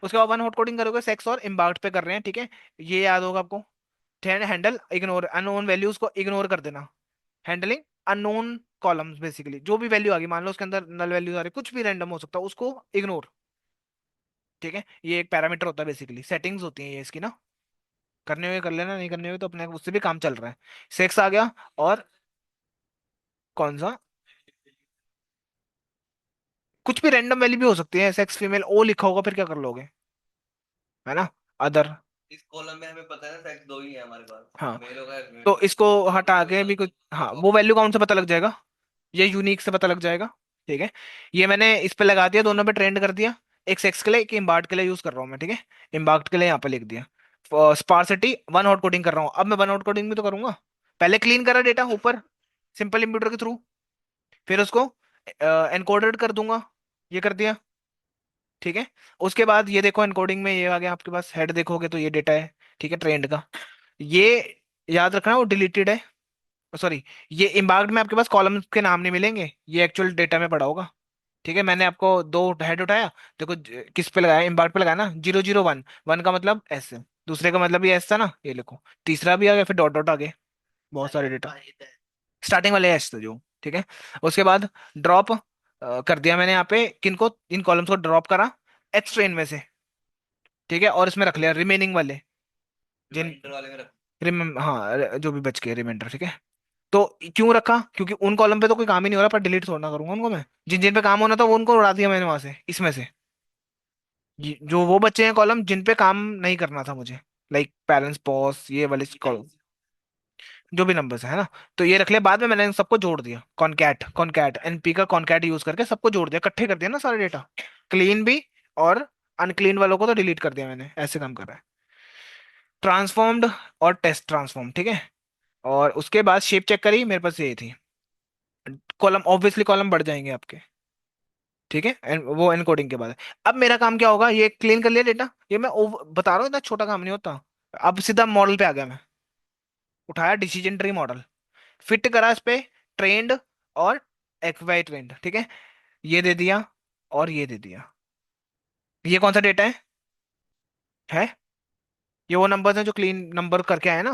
उसके बाद वन हॉट कोडिंग करोगे, सेक्स और इम्बार्क्ड पे कर रहे हैं। ठीक है, ये याद होगा आपको। हैंडल इग्नोर अननोन वैल्यूज को इग्नोर कर देना। हैंडलिंग अननोन कॉलम्स, बेसिकली जो भी वैल्यू आ गई, मान लो उसके अंदर नल वैल्यूज आ रही, कुछ भी रैंडम हो सकता है, उसको इग्नोर। ठीक है, ये एक पैरामीटर होता है, बेसिकली सेटिंग्स होती है ये इसकी ना। करने हुए कर लेना, नहीं करने हुए तो अपने उससे भी काम चल रहा है। सेक्स आ गया, और कौन सा? कुछ भी रैंडम वैल्यू भी हो सकती है, सेक्स फीमेल ओ लिखा होगा, फिर क्या कर लोगे, है ना। अदर, इस कॉलम में हमें पता है ना, फैक्ट दो ही है हमारे पास, हाँ, मेल होगा फीमेल तो होगा। इसको बाकी हटा कोई के भी और कुछ, हाँ, वो वैल्यू कौन से पता लग जाएगा? ये यूनिक से पता लग जाएगा। ठीक है, ये मैंने इस पे लगा दिया, दोनों पे ट्रेंड कर दिया। एक सेक्स के लिए, एक इम्बार्ट के लिए यूज कर रहा हूँ मैं। ठीक है, इम्बार्ट के लिए यहाँ पे लिख दिया। स्पार्सिटी वन हॉट कोडिंग कर रहा हूँ, अब मैं वन हॉट कोडिंग भी तो करूंगा। पहले क्लीन करा डेटा ऊपर, सिंपल इंप्यूटर के थ्रू, फिर उसको एनकोडेड कर दूंगा, ये कर दिया। ठीक है, उसके बाद ये देखो एनकोडिंग में ये आ गया आपके पास, हेड देखोगे तो ये डेटा है। ठीक है, ट्रेंड का, ये याद रखना वो डिलीटेड है, सॉरी, ये इम्बार्क्ड में आपके पास कॉलम्स के नाम नहीं मिलेंगे, ये एक्चुअल डेटा में पड़ा होगा। ठीक है, मैंने आपको दो हेड उठाया, देखो किस पे लगाया, इम्बार्क्ड पे लगाया ना, 0 0 1, वन का मतलब एस है, दूसरे का मतलब ये एस था ना, ये लिखो, तीसरा भी आ गया, फिर डॉट डॉट आ गए, बहुत सारे डेटा, स्टार्टिंग वाले एस था जो। ठीक है, उसके बाद ड्रॉप कर दिया मैंने यहाँ पे, किनको? इन कॉलम्स को ड्रॉप करा एक्स ट्रेन में से। ठीक है, और इसमें रख लिया रिमेनिंग वाले, जिन रिमाइंडर वाले में रख। हाँ, जो भी बच गए रिमाइंडर। ठीक है, तो क्यों रखा? क्योंकि उन कॉलम पे तो कोई काम ही नहीं हो रहा, पर डिलीट थोड़ा ना करूंगा उनको मैं, जिन जिन पे काम होना था वो उनको उड़ा दिया मैंने वहां से, इसमें से। जो वो बच्चे हैं कॉलम जिन पे काम नहीं करना था मुझे, लाइक पेरेंट्स, बॉस, ये वाले कॉलम, जो भी नंबर्स है ना, तो ये रख लिया। बाद में मैंने इन सबको जोड़ दिया, कॉनकैट कॉनकैट एनपी का कॉनकैट यूज करके सबको जोड़ दिया, इकट्ठे कर दिया ना सारे डेटा, क्लीन भी, और अनक्लीन वालों को तो डिलीट कर दिया मैंने, ऐसे काम कर रहा है। ट्रांसफॉर्म्ड और टेस्ट ट्रांसफॉर्म, ठीक है। और उसके बाद शेप चेक करी, मेरे पास ये थी, कॉलम ऑब्वियसली कॉलम बढ़ जाएंगे आपके। ठीक है, वो एनकोडिंग के बाद है। अब मेरा काम क्या होगा, ये क्लीन कर लिया डेटा, ये मैं बता रहा हूँ, इतना छोटा काम नहीं होता। अब सीधा मॉडल पे आ गया मैं, उठाया डिसीजन ट्री मॉडल, फिट करा इस पे ट्रेंड और एक्स वाई ट्रेंड, ठीक है। ये दे दिया और ये दे दिया। ये कौन सा डेटा है? ये वो नंबर्स हैं जो क्लीन नंबर करके आए ना।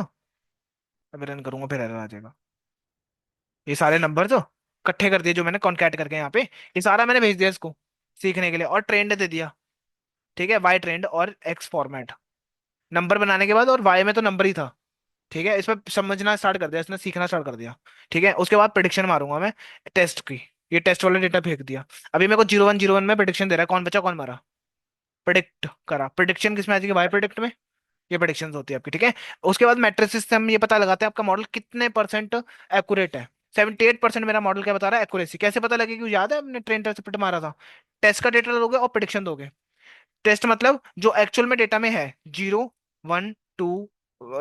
अभी रन करूंगा फिर एरर आ जाएगा। ये सारे नंबर जो इकट्ठे कर दिए, जो मैंने कॉन्कैट करके यहाँ पे, ये सारा मैंने भेज दिया इसको सीखने के लिए, और ट्रेंड दे दिया, ठीक है, वाई ट्रेंड और एक्स फॉर्मेट नंबर बनाने के बाद, और वाई में तो नंबर ही था, ठीक है। इसमें समझना स्टार्ट कर दिया इसने, सीखना स्टार्ट कर दिया, ठीक है। उसके बाद प्रिडिक्शन मारूंगा मैं टेस्ट की। ये टेस्ट वाला डेटा फेंक दिया। अभी मेरे को 0101 में प्रिडिक्शन दे रहा है, कौन बचा कौन मरा। प्रिडिक्ट करा, प्रिडिक्शन किसमें आ जाएगी, वाई प्रिडिक्ट में। ये प्रिडिक्शन होती है आपकी, ठीक है। उसके बाद मैट्रिसेस से हम ये पता लगाते हैं आपका मॉडल कितने परसेंट एक्यूरेट है। 78% मेरा मॉडल क्या बता रहा है एक्यूरेसी, कैसे पता लगेगी, याद है हमने ट्रेन टेस्ट मारा था। टेस्ट का डेटा दोगे और प्रिडिक्शन दोगे। टेस्ट मतलब जो एक्चुअल में डेटा में है, 0 1 2,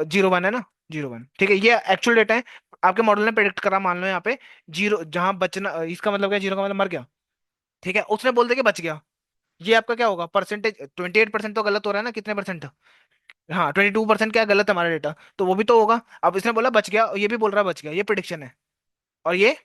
0 1 है ना, 0 1, ठीक है, ये एक्चुअल डेटा है। आपके मॉडल ने प्रेडिक्ट करा, मान लो यहाँ पे जीरो, जहां बचना, इसका मतलब क्या, जीरो का मतलब मर गया, ठीक है, उसने बोल दिया कि बच गया। ये आपका क्या होगा, परसेंटेज 28% तो गलत हो रहा है ना, कितने परसेंट। हाँ 22% क्या गलत है हमारा डेटा, तो वो भी तो होगा। अब इसने बोला बच गया, ये भी बोल रहा है बच गया, ये प्रिडिक्शन है। और ये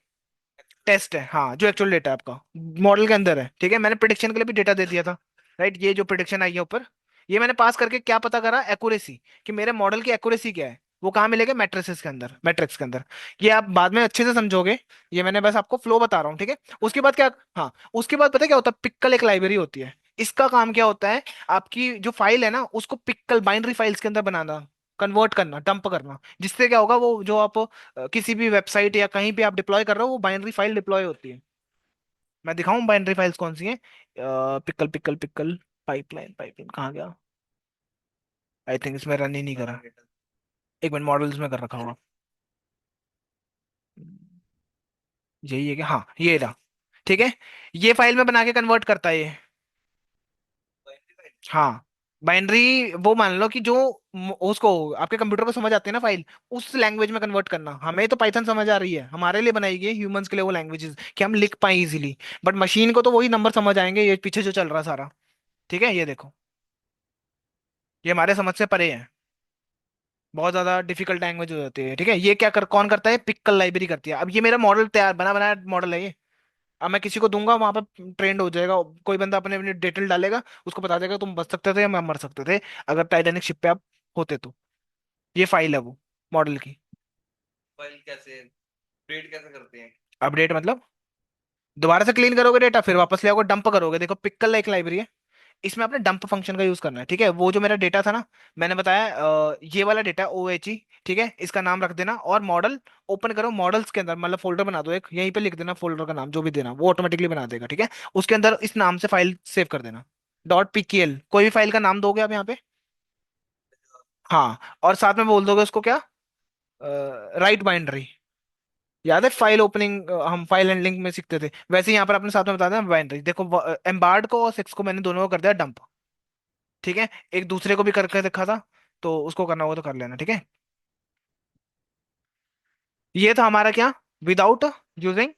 टेस्ट है, हाँ, जो एक्चुअल डेटा है आपका मॉडल के अंदर है, ठीक है। मैंने प्रिडिक्शन के लिए भी डेटा दे दिया था, राइट। ये जो प्रिडिक्शन आई है ऊपर, ये मैंने पास करके क्या पता करा, एक्यूरेसी, कि मेरे मॉडल की एक्यूरेसी क्या है। वो कहाँ मिलेगा, मैट्रिसेस के अंदर, मैट्रिक्स के अंदर। ये आप बाद में अच्छे से समझोगे, ये मैंने बस आपको फ्लो बता रहा हूँ, ठीक है। उसके बाद क्या, हाँ, उसके बाद पता है क्या होता है, पिक्कल एक लाइब्रेरी होती है। इसका काम क्या होता है, आपकी जो फाइल है ना उसको पिक्कल बाइनरी फाइल्स के अंदर बनाना, कन्वर्ट करना, डंप करना, जिससे क्या होगा, वो जो आप किसी भी वेबसाइट या कहीं पे आप डिप्लॉय कर रहे हो, वो बाइनरी फाइल डिप्लॉय होती है। मैं दिखाऊं बाइनरी फाइल्स कौन सी हैं। Pickle pickle pickle, pipeline, pipeline कहाँ गया। आई थिंक इसमें रन ही नहीं करा। एक मिनट, मॉडल्स में कर रखा होगा। यही है क्या, हाँ ये रहा, ठीक है। ये फाइल में बना के कन्वर्ट करता है ये। हाँ, बाइनरी वो मान लो कि जो उसको आपके कंप्यूटर को समझ आती है ना फाइल, उस लैंग्वेज में कन्वर्ट करना। हमें तो पाइथन समझ आ रही है, हमारे लिए बनाई गई है, ह्यूमंस के लिए वो लैंग्वेजेस कि हम लिख पाए इजीली। बट मशीन को तो वही नंबर समझ आएंगे, ये पीछे जो चल रहा सारा, ठीक है। ये देखो, ये हमारे समझ से परे है, बहुत ज्यादा डिफिकल्ट लैंग्वेज हो जाती है, ठीक है। ये क्या कर कौन करता है, पिक्कल लाइब्रेरी करती है। अब ये मेरा मॉडल तैयार बना बनाया मॉडल है ये। अब मैं किसी को दूंगा, वहां पर ट्रेंड हो जाएगा, कोई बंदा अपने अपनी डिटेल डालेगा, उसको बता देगा तुम बच सकते थे या मैं मर सकते थे अगर टाइटैनिक शिप पे आप होते तो। ये फाइल है वो मॉडल की। फाइल कैसे ट्रेड कैसे करते हैं? अपडेट मतलब दोबारा से क्लीन करोगे डेटा, फिर वापस ले आओगे, डंप करोगे। देखो पिक्कल एक लाइब्रेरी है, इसमें आपने डंप फंक्शन का यूज करना है, ठीक है। वो जो मेरा डेटा था ना, मैंने बताया ये वाला डेटा ओ एच ई, ठीक है, इसका नाम रख देना, और मॉडल ओपन करो, मॉडल्स के अंदर मतलब फोल्डर बना दो एक, यहीं पे लिख देना फोल्डर का नाम, जो भी देना वो ऑटोमेटिकली बना देगा, ठीक है। उसके अंदर इस नाम से फाइल सेव कर देना, डॉट पीकेएल, कोई भी फाइल का नाम दोगे आप यहाँ पे। हाँ, और साथ में बोल दोगे उसको क्या, राइट बाइनरी। याद है फाइल ओपनिंग, हम फाइल हैंडलिंग में सीखते थे, वैसे ही यहाँ पर अपने साथ में बता दें बाइनरी। देखो एम्बार्ड को और सिक्स को मैंने दोनों को कर दिया डंप, ठीक है। एक दूसरे को भी करके देखा था, तो उसको करना होगा तो कर लेना, ठीक है। ये था हमारा क्या, without using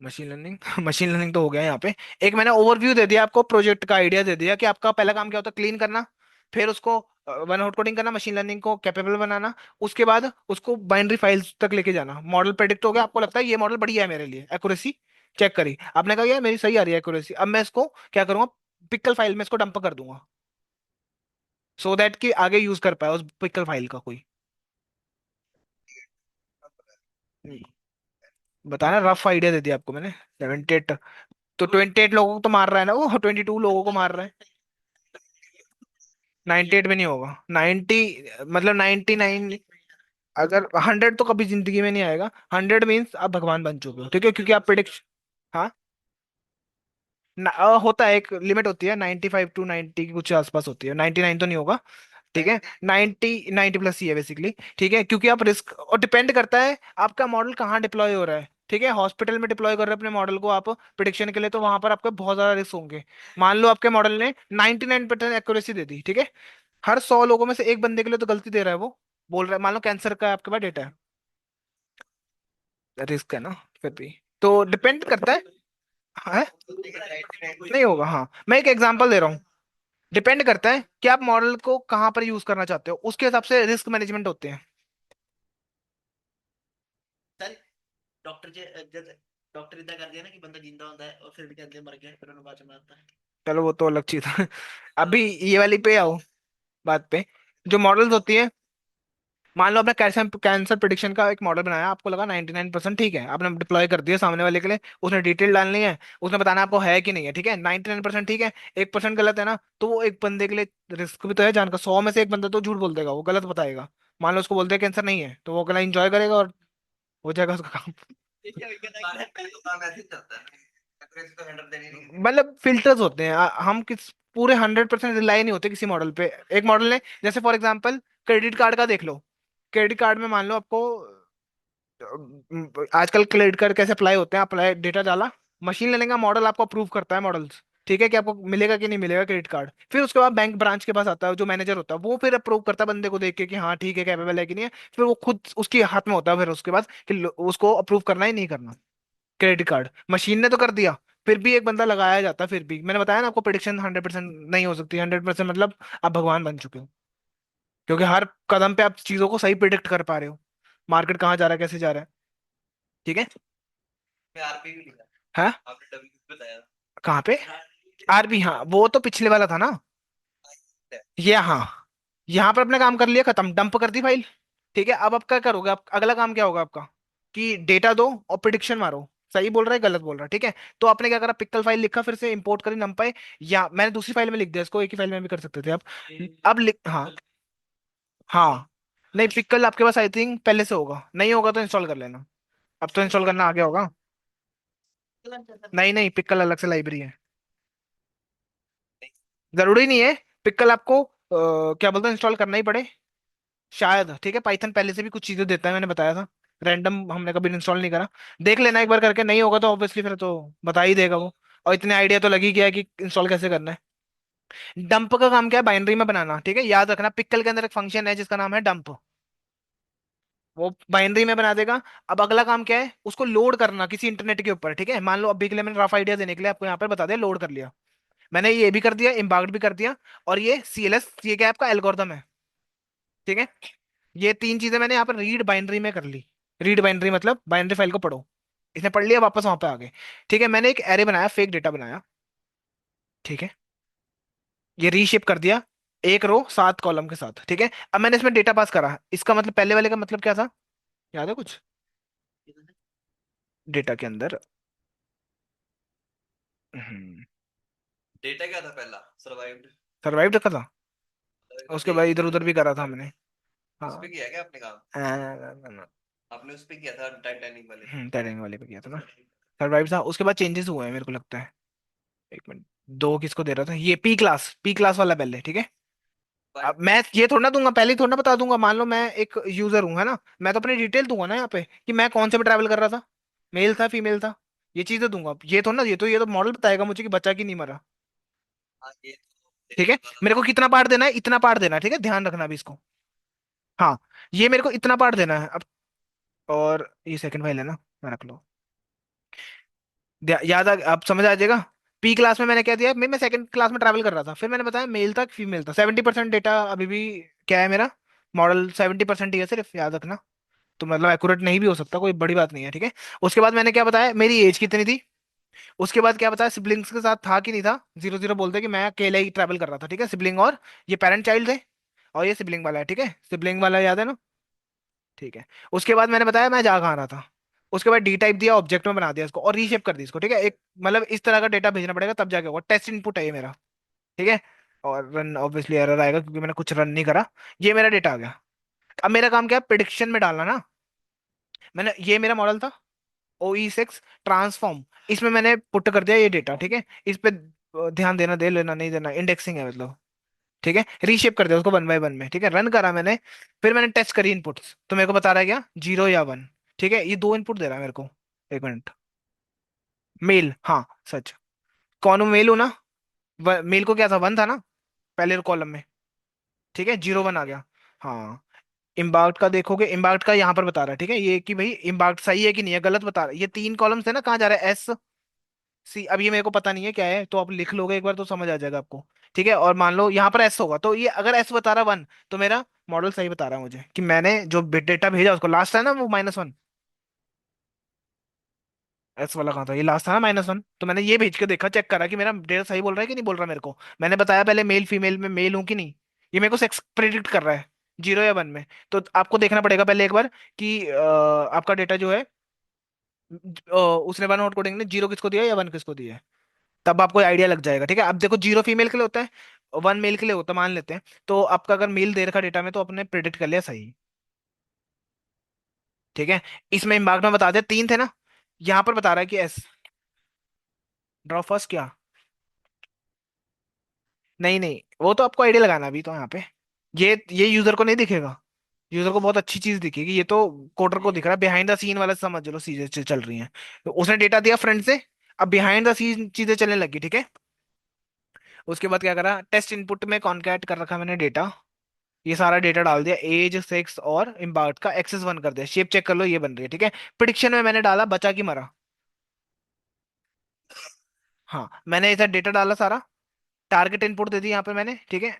machine learning. Machine learning तो हो गया यहाँ पे। एक मैंने ओवरव्यू दे दिया आपको, प्रोजेक्ट का आइडिया दे दिया कि आपका पहला काम क्या होता है, क्लीन करना, फिर उसको वन आउट कोडिंग करना, मशीन लर्निंग को कैपेबल बनाना, उसके बाद उसको बाइनरी फाइल्स तक लेके जाना। मॉडल प्रेडिक्ट हो गया, आपको लगता है ये मॉडल बढ़िया है मेरे लिए, एक्यूरेसी चेक करी, आपने कहा यार मेरी सही आ रही है एक्यूरेसी, अब मैं इसको क्या करूंगा, पिक्कल फाइल में इसको डंप कर दूंगा, सो दैट कि आगे यूज कर पाए उस पिक्कल फाइल का कोई। बताना, रफ आइडिया दे दिया आपको मैंने। 78, तो 28 लोगों को तो मार रहा है ना वो, 22 लोगों को मार रहा है। 98 में नहीं होगा, 90, मतलब 99। अगर 100 तो कभी जिंदगी में नहीं आएगा, 100 मीन्स आप भगवान बन चुके हो, ठीक है, क्योंकि आप प्रिडिक्ट। हाँ, होता है एक लिमिट होती है, 95 to 90 के कुछ आसपास होती है, 99 तो नहीं होगा, ठीक है। 90 प्लस ही है बेसिकली, ठीक है, क्योंकि आप रिस्क, और डिपेंड करता है आपका मॉडल कहाँ डिप्लॉय हो रहा है, ठीक है। हॉस्पिटल में डिप्लॉय कर रहे हैं अपने मॉडल को आप प्रिडिक्शन के लिए, तो वहां पर आपके बहुत ज्यादा रिस्क होंगे। मान लो आपके मॉडल ने 99% एक्यूरेसी दे दी, ठीक है, हर 100 लोगों में से एक बंदे के लिए तो गलती दे रहा है वो, बोल रहा है, मान लो कैंसर का आपके पास डेटा है, रिस्क है ना, फिर भी तो डिपेंड करता है। नहीं होगा, हाँ, मैं एक एग्जांपल दे रहा हूँ। डिपेंड करता है कि आप मॉडल को कहाँ पर यूज करना चाहते हो, उसके हिसाब से रिस्क मैनेजमेंट होते हैं। डॉक्टर जैसे डॉक्टर इतना कर दिया ना कि बंदा जिंदा होता है और फिर भी कहते हैं मर गया, फिर उन्हें बाद में आता है। चलो वो तो अलग चीज है। हाँ, अभी ये वाली पे आओ, बात पे। जो मॉडल्स होती है, मान लो आपने कैंसर कैंसर प्रिडिक्शन का एक मॉडल बनाया, आपको लगा 99% ठीक है, आपने डिप्लॉय कर दिया सामने वाले के लिए, उसने डिटेल डालनी है, उसने बताना आपको है कि नहीं है, ठीक है, 99% ठीक है, 1% गलत है ना, तो वो एक बंदे के लिए रिस्क भी तो है जान का, 100 में से एक बंदा तो झूठ बोल देगा, वो गलत बताएगा। मान लो उसको बोलते हैं कैंसर नहीं है, तो वो अगला इंजॉय करेगा और हो जाएगा उसका काम। ठीक है, मार्केट में तो काम ऐसे ही चलता है, ऐसे तो हैंडल देनी नहीं। मतलब फिल्टर्स होते हैं, हम किस पूरे 100% रिलाई नहीं होते किसी मॉडल पे। एक मॉडल ने, जैसे फॉर एग्जांपल क्रेडिट कार्ड का देख लो। क्रेडिट कार्ड में मान लो आपको आजकल क्रेडिट कार्ड कैसे अप्लाई होते हैं, अप्लाई डेटा डाला, मशीन लर्निंग का मॉडल आपको अप्रूव करता है मॉडल्स, ठीक है, कि आपको मिलेगा कि नहीं मिलेगा क्रेडिट कार्ड। फिर उसके बाद बैंक ब्रांच के पास आता है, जो मैनेजर होता है वो फिर अप्रूव करता है बंदे को देख के कि हाँ ठीक है, कैपेबल है कि नहीं है। फिर वो खुद उसके हाथ में होता है फिर उसके बाद कि उसको अप्रूव करना ही नहीं करना। क्रेडिट कार्ड मशीन ने तो कर दिया, फिर भी एक बंदा लगाया जाता है, फिर भी मैंने बताया ना आपको, प्रिडिक्शन 100% नहीं हो सकती। 100% मतलब आप भगवान बन चुके हो, क्योंकि हर कदम पे आप चीजों को सही प्रिडिक्ट कर पा रहे हो, मार्केट कहाँ जा रहा है, कैसे जा रहा है। ठीक है। मैं आरपी भी लिखा, है। आपने डब्ल्यू बताया। कहाँ पे? आरबी, हाँ वो तो पिछले वाला था ना। ये हाँ, यहाँ पर अपने काम कर लिया, खत्म, डंप कर दी फाइल। ठीक है, अब आप क्या करोगे, आप अगला काम क्या होगा आपका, कि डेटा दो और प्रिडिक्शन मारो, सही बोल रहा है गलत बोल रहा है, ठीक है। तो आपने क्या करा, पिक्सल फाइल लिखा, फिर से इंपोर्ट करी नंपाई, या मैंने दूसरी फाइल में लिख दिया इसको, एक ही फाइल में भी कर सकते थे आप। अब लिख, हाँ। हाँ, नहीं पिक्सल आपके पास आई थिंक पहले से होगा, नहीं होगा तो इंस्टॉल कर लेना। अब तो इंस्टॉल करना आ गया होगा। नहीं नहीं, पिक्सल अलग से लाइब्रेरी है, जरूरी नहीं है पिक्सल आपको क्या बोलते हैं इंस्टॉल करना ही पड़े, शायद, ठीक है। पाइथन पहले से भी कुछ चीजें देता है, मैंने बताया था, रैंडम हमने कभी इंस्टॉल नहीं करा। देख लेना एक बार करके, नहीं होगा तो ऑब्वियसली फिर तो बता ही देगा वो। और इतने आइडिया तो लग ही गया है कि इंस्टॉल कैसे करना है। डंप का काम क्या है, बाइनरी में बनाना, ठीक है, याद रखना, पिक्सल के अंदर एक फंक्शन है जिसका नाम है डंप, वो बाइनरी में बना देगा। अब अगला काम क्या है, उसको लोड करना किसी इंटरनेट के ऊपर, ठीक है। मान लो अभी के लिए मैंने रफ आइडिया देने के लिए आपको यहाँ पर बता दिया, लोड कर लिया मैंने, ये भी कर दिया, इम्बाउड भी कर दिया, और ये CLS, ये क्या है आपका एल्गोरिदम है, ठीक है। ये तीन चीजें मैंने यहाँ पर रीड बाइनरी में कर ली। रीड बाइनरी मतलब बाइनरी फाइल को पढ़ो, इसने पढ़ लिया, वापस वहां पे आ गए। ठीक है, मैंने एक एरे बनाया, फेक डेटा बनाया, ठीक है, ये रीशेप कर दिया, एक रो 7 कॉलम के साथ, ठीक है। अब मैंने इसमें डेटा पास करा, इसका मतलब पहले वाले का मतलब क्या था, याद है कुछ? डेटा के अंदर डेटा क्या था पहला, सर्वाइव्ड। सर्वाइव रखा था, तो उसके देख बाद के इधर मैंने उधर भी करा था आप हमने। उस पे हाँ। किया क्या आपने काम? टाइटैनिक आपने उस पे किया था टाइटैनिक वाले पे? वाले पे किया था ना। सर्वाइव था, उसके बाद चेंजेस हुए हैं मेरे को लगता है। एक मिनट, दो किसको दे रहा था, ये पी क्लास वाला पहले, ठीक है। बट अब मैं ये थोड़ा ना दूंगा, पहले ही थोड़ा ना बता दूंगा, मान लो मैं एक यूजर हूँ, है ना, मैं तो अपनी डिटेल दूंगा ना यहाँ पे, कि मैं कौन से में ट्रैवल कर रहा था, मेल था फीमेल था, ये चीजें दूंगा। ये तो मॉडल बताएगा मुझे कि बचा कि नहीं मरा। हाँ, ये तो ठीक देखने है, वाला मेरे को था। कितना पार्ट देना है, इतना पार्ट देना है, ठीक है, ध्यान रखना अभी इसको। हाँ, ये मेरे को इतना पार्ट देना है अब। और ये सेकंड फाइल है ना, मैं रख लो, अब समझ आ जाएगा। पी क्लास में मैंने क्या दिया, मैं सेकंड क्लास में ट्रैवल कर रहा था, फिर मैंने बताया मेल था फीमेल था, 70% डेटा अभी भी क्या है मेरा, मॉडल 70% ही है सिर्फ, याद रखना। तो मतलब एक्यूरेट नहीं भी हो सकता, कोई बड़ी बात नहीं है, ठीक है। उसके बाद मैंने क्या बताया, मेरी एज कितनी थी। उसके बाद क्या बताया, सिबलिंग्स के साथ था कि नहीं था, 0 0 बोलते कि मैं अकेले ही ट्रैवल कर रहा था, ठीक है, सिबलिंग और ये पेरेंट चाइल्ड थे, और ये सिबलिंग वाला है, ठीक है, सिबलिंग वाला याद है ना। ठीक है। उसके बाद मैंने बताया मैं जा कहाँ रहा था। उसके बाद डी टाइप दिया, ऑब्जेक्ट में बना दिया इसको और रीशेप कर दी इसको, ठीक है, एक मतलब इस तरह का डेटा भेजना पड़ेगा तब जाके होगा, टेस्ट इनपुट है ये मेरा, ठीक है। और रन ऑब्वियसली एरर आएगा क्योंकि मैंने कुछ रन नहीं करा। ये मेरा डेटा आ गया। अब मेरा काम क्या है, प्रिडिक्शन में डालना ना। मैंने, ये मेरा मॉडल था OE6 ट्रांसफॉर्म, इसमें मैंने पुट कर दिया ये डेटा, ठीक है। इस पे ध्यान देना, दे लेना नहीं देना, इंडेक्सिंग है मतलब, ठीक है। रीशेप कर दिया उसको 1 बाय 1 में, ठीक है, रन करा मैंने। फिर मैंने टेस्ट करी इनपुट्स, तो मेरे को बता रहा है क्या, 0 या 1, ठीक है, ये दो इनपुट दे रहा है मेरे को। एक मिनट, मेल, हाँ सच, कौन हूँ, मेल हूँ ना। मेल को क्या था, 1 था ना पहले कॉलम में, ठीक है, 0 1 आ गया। हाँ, इम्बाउट का देखोगे, इम्बाउट का यहाँ पर बता रहा है, ठीक है, ये कि भाई इम्बाउट सही है कि नहीं है, गलत बता रहा है, ये 3 कॉलम्स है ना, कहाँ जा रहा है, S C। अब ये मेरे को पता नहीं है क्या है, तो आप लिख लोगे एक बार तो समझ आ जाएगा आपको, ठीक है। और मान लो यहाँ पर S होगा, तो ये अगर S बता रहा 1, तो मेरा मॉडल सही बता रहा है मुझे कि मैंने जो डेटा भेजा उसको, लास्ट है ना वो -1। एस वाला कहाँ था, ये लास्ट था ना -1। तो मैंने ये भेज के देखा, चेक करा कि मेरा डेटा सही बोल रहा है कि नहीं बोल रहा मेरे को। मैंने बताया पहले मेल फीमेल में मेल हूँ कि नहीं। ये मेरे को सेक्स प्रिडिक्ट कर रहा है 0 या 1 में। तो आपको देखना पड़ेगा पहले एक बार कि आपका डेटा जो है, उसने वन आउट कोडिंग ने 0 किसको दिया या 1 किसको दिया है। तब आपको आइडिया लग जाएगा। ठीक है, अब देखो 0 फीमेल के लिए होता है, 1 मेल के लिए होता है, मान लेते हैं। तो आपका अगर मेल दे रखा डेटा में तो आपने प्रिडिक्ट कर लिया सही। ठीक है, इसमें इम्बाग में बता दिया 3 थे ना, यहाँ पर बता रहा है कि एस। ड्रॉप फर्स्ट क्या? नहीं नहीं, वो तो आपको आइडिया लगाना भी तो यहाँ पे। ये यूजर को नहीं दिखेगा। यूजर को बहुत अच्छी चीज दिखेगी, ये तो कोडर को दिख रहा है। बिहाइंड द सीन वाला समझ लो, चीजें चल रही हैं। तो उसने डेटा दिया फ्रंट से, अब बिहाइंड द सीन चीजें चलने लगी। ठीक है, उसके बाद क्या करा, टेस्ट इनपुट में कॉन्कैट कर रखा मैंने डेटा। ये सारा डेटा डाल दिया, एज, सेक्स और इम्बाउट का एक्सेस 1 कर दिया। शेप चेक कर लो, ये बन रही है। ठीक है, प्रिडिक्शन में मैंने डाला बचा कि मरा। हाँ, मैंने ऐसा डेटा डाला सारा, टारगेट इनपुट दे दी यहाँ पे मैंने। ठीक है,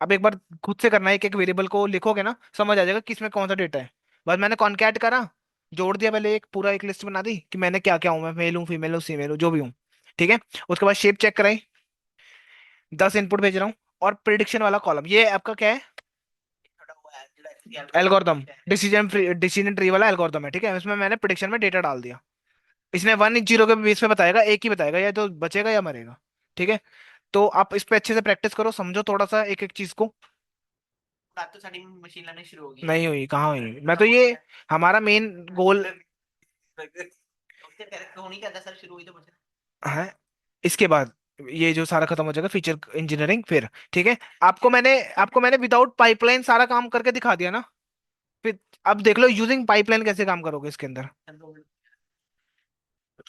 अब एक बार खुद से करना है, एक एक वेरिएबल को लिखोगे ना समझ आ जाएगा कि इसमें कौन सा डेटा है। बस मैंने कॉन्कैट करा, जोड़ दिया पहले, एक पूरा एक लिस्ट बना दी कि मैंने क्या क्या हूँ, मैं मेल हूँ, फीमेल हूँ, फीमेल हूँ, जो भी हूँ। ठीक है, उसके बाद शेप चेक कराई, 10 इनपुट भेज रहा हूँ। और प्रिडिक्शन वाला कॉलम ये आपका क्या है, थोड़ा वो है जो एक्चुअली एल्गोरिथम एल्गोरिदम, है। डिसीजन ट्री वाला एल्गोरिदम है। ठीक है, इसमें मैंने प्रिडिक्शन में डेटा डाल दिया। इसने 1 0 के बेस पे बताएगा, एक ही बताएगा, या तो बचेगा या मरेगा। ठीक है, तो आप इस पे अच्छे से प्रैक्टिस करो, समझो थोड़ा सा एक एक चीज को। बात तो सारी मशीन लर्निंग शुरू हो गई है। नहीं हुई, कहाँ हुई, मैं तो ये, हमारा मेन गोल उससे पहले तो नहीं कहता सर, शुरू हुई तो मुझे। है। इसके बाद ये जो सारा खत्म हो जाएगा फीचर इंजीनियरिंग फिर। ठीक है, आपको मैंने विदाउट पाइपलाइन सारा काम करके दिखा दिया ना। फिर अब देख लो यूजिंग पाइपलाइन कैसे काम करोगे इसके अंदर।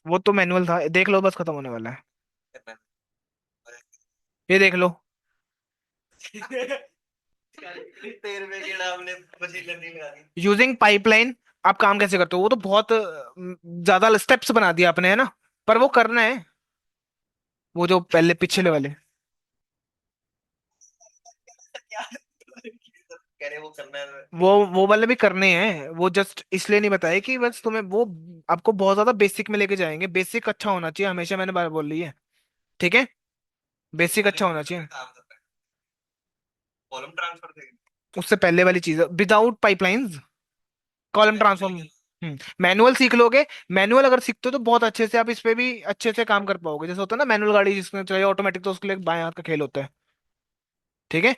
वो तो मैनुअल था, देख लो, बस खत्म होने वाला है। ये देख लो। 13 रुपए के नाम ने मशीन लर्निंग लगा दी। यूजिंग पाइपलाइन आप काम कैसे करते हो, वो तो बहुत ज्यादा स्टेप्स बना दिया आपने, है ना। पर वो करना है, वो जो पहले पिछले वाले, कह रहे वो करना है। वो वाले भी करने हैं। वो जस्ट इसलिए नहीं बताया कि बस तुम्हें वो, आपको बहुत ज्यादा बेसिक में लेके जाएंगे। बेसिक अच्छा होना चाहिए हमेशा, मैंने बार बोल रही है। ठीक है, बेसिक अच्छा होना चाहिए। काम करता है, कॉलम ट्रांसफर थे। उससे पहले वाली चीज without pipelines, column manually transform. Manual सीख लोगे। मैनुअल अगर सीखते हो तो बहुत अच्छे से आप इस पे भी अच्छे से काम कर पाओगे। जैसे होता है ना मैनुअल गाड़ी जिसमें चाहिए ऑटोमेटिक, तो उसके लिए बाएं हाथ का खेल होता है। ठीक है,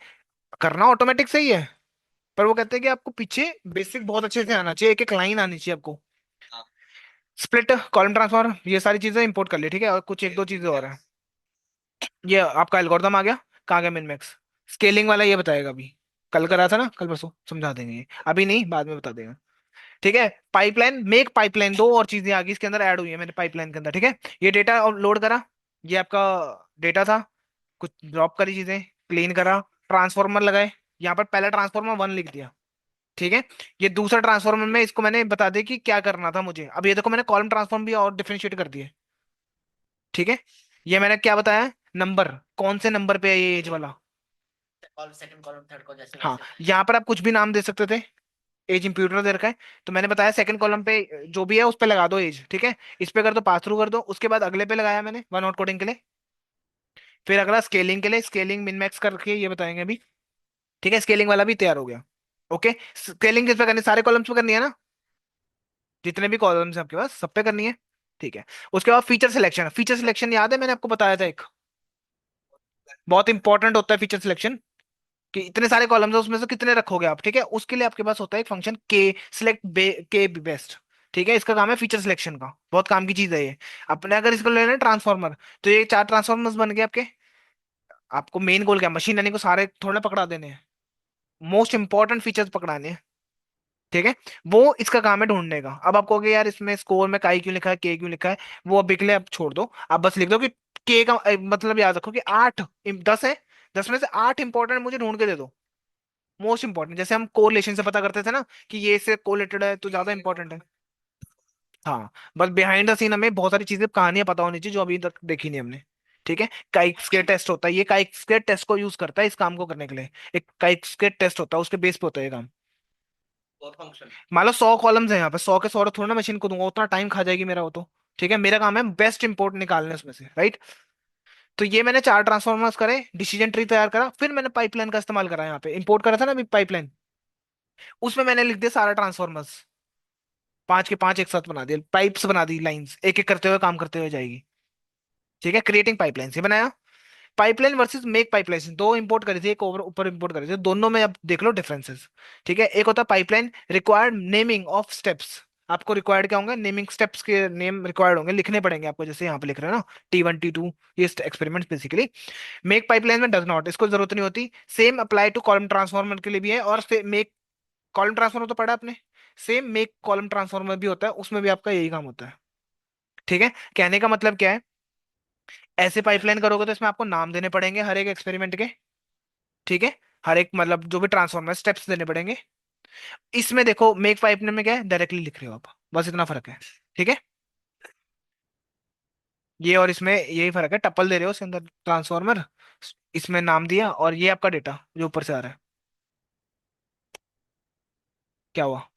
करना ऑटोमेटिक सही है, पर वो कहते हैं कि आपको पीछे बेसिक बहुत अच्छे से आना चाहिए, एक एक लाइन आनी चाहिए आपको। हाँ, स्प्लिट, कॉलम ट्रांसफर, ये सारी चीजें इंपोर्ट कर ली। ठीक है, और कुछ एक ये दो चीजें क्या और हैं। ये आपका एल्गोरिदम आ गया, कहाँ गया मिन मैक्स। स्केलिंग वाला ये बताएगा अभी, कल करा था ना, कल परसों समझा देंगे ये, अभी नहीं, बाद में बता देगा। ठीक है, पाइपलाइन, मेक पाइपलाइन, दो और चीजें आ गई इसके अंदर, ऐड हुई है मेरे पाइपलाइन के अंदर। ठीक है, ये डेटा लोड करा, ये आपका डेटा था, कुछ ड्रॉप करी चीजें, क्लीन करा, ट्रांसफॉर्मर लगाए। यहाँ पर पहला ट्रांसफॉर्मर 1 लिख दिया। ठीक है, ये दूसरा ट्रांसफॉर्मर में इसको मैंने बता दिया कि क्या करना था मुझे। अब ये देखो मैंने कॉलम ट्रांसफॉर्म भी और डिफरेंशिएट कर दिए। ठीक है, ये मैंने क्या बताया, नंबर, कौन से नंबर पे है ये एज वाला। कॉलम सेकंड कॉलम थर्ड को जैसे हाँ, वैसे। यहाँ पर आप कुछ भी नाम दे सकते थे, एज इम्प्यूटर दे रखा है। तो मैंने बताया सेकंड कॉलम पे जो भी है उस पे लगा दो एज। ठीक है, इस पे कर दो, पास थ्रू कर दो। उसके बाद अगले पे लगाया मैंने वन आउट कोडिंग के लिए। फिर अगला स्केलिंग के लिए, स्केलिंग मिन मैक्स करके ये बताएंगे अभी। ठीक है, स्केलिंग वाला भी तैयार हो गया। ओके, स्केलिंग किस पे करनी है, सारे कॉलम्स पे करनी है ना, जितने भी कॉलम्स हैं आपके पास सब पे करनी है। ठीक है, उसके बाद फीचर सिलेक्शन। फीचर सिलेक्शन याद है मैंने आपको बताया था एक, बहुत इंपॉर्टेंट होता है फीचर सिलेक्शन, कि इतने सारे कॉलम्स है उसमें से कितने रखोगे आप। ठीक है, उसके लिए आपके पास होता है एक फंक्शन के, सिलेक्ट के बेस्ट। ठीक है, इसका काम है फीचर सिलेक्शन का, बहुत काम की चीज है ये। अपने अगर इसको लेना है ट्रांसफॉर्मर, तो ये 4 ट्रांसफॉर्मर्स बन गए आपके। आपको मेन गोल क्या है, मशीन लर्निंग को सारे थोड़ा ना पकड़ा देने हैं, मोस्ट इंपॉर्टेंट फीचर्स पकड़ाने हैं। ठीक है, वो इसका काम है ढूंढने का। अब आप कहोगे यार इसमें स्कोर में काई क्यों लिखा है, के क्यों लिखा है, वो अब के लिए आप छोड़ दो। आप बस लिख दो कि के का मतलब याद रखो कि 8, 10 है, 10 में से 8 इंपॉर्टेंट मुझे ढूंढ के दे दो। मोस्ट इंपॉर्टेंट, जैसे हम कोरिलेशन से पता करते थे ना कि ये इससे कोरिलेटेड है तो ज्यादा इंपॉर्टेंट है। हाँ, बस बिहाइंड द सीन हमें बहुत सारी चीजें, कहानियां पता होनी चाहिए जो अभी तक देखी नहीं हमने। ठीक है, काइक्स टेस्ट होता है, ये काइक्स टेस्ट को यूज करता है इस काम को करने के लिए। एक काइक्स टेस्ट होता है, उसके बेस पे होता है ये काम। और फंक्शन। मान लो 100 कॉलम्स है यहाँ पे, 100 के 100 थोड़ा ना मशीन को दूंगा, उतना टाइम खा जाएगी मेरा वो तो। ठीक है, मेरा काम है बेस्ट इंपोर्ट निकालने उसमें से, राइट। तो ये मैंने 4 ट्रांसफॉर्मर्स करे, डिसीजन ट्री तैयार करा, फिर मैंने पाइपलाइन का इस्तेमाल करा, यहाँ पे इंपोर्ट करा था ना पाइपलाइन, उसमें मैंने लिख दिया सारा ट्रांसफॉर्मर्स, 5 के 5 एक साथ बना दिए, पाइप्स बना दी, लाइंस एक एक करते हुए काम करते हुए जाएगी। ठीक है, क्रिएटिंग पाइपलाइन से बनाया। पाइपलाइन वर्सेस मेक पाइपलाइन, दो इंपोर्ट करी थी, एक ओवर ऊपर इंपोर्ट करी थी, दोनों में अब देख लो डिफरेंसेस। ठीक है, एक होता है pipeline required naming of steps, आपको रिक्वायर्ड क्या होंगे, नेमिंग स्टेप्स के नेम रिक्वायर्ड होंगे, लिखने पड़ेंगे आपको, जैसे यहाँ पे लिख रहे हैं ना, T1 T2, ये एक्सपेरिमेंट बेसिकली। मेक पाइपलाइन में डज नॉट, इसको जरूरत नहीं होती। Same apply to column transformer के लिए भी है, और मेक कॉलम ट्रांसफार्मर तो पढ़ा आपने, सेम मेक कॉलम ट्रांसफार्मर भी होता है, उसमें भी आपका यही काम होता है। ठीक है, कहने का मतलब क्या है, ऐसे पाइपलाइन करोगे तो इसमें आपको नाम देने पड़ेंगे हर एक एक्सपेरिमेंट के। ठीक है, हर एक मतलब जो भी ट्रांसफॉर्मर स्टेप्स देने पड़ेंगे। इसमें देखो मेक पाइपलाइन में क्या है, डायरेक्टली लिख रहे हो आप, बस इतना फर्क है। ठीक है, ये और इसमें यही फर्क है, टप्पल दे रहे हो उसके अंदर ट्रांसफॉर्मर, इसमें नाम दिया, और ये आपका डेटा जो ऊपर से आ रहा है। क्या हुआ,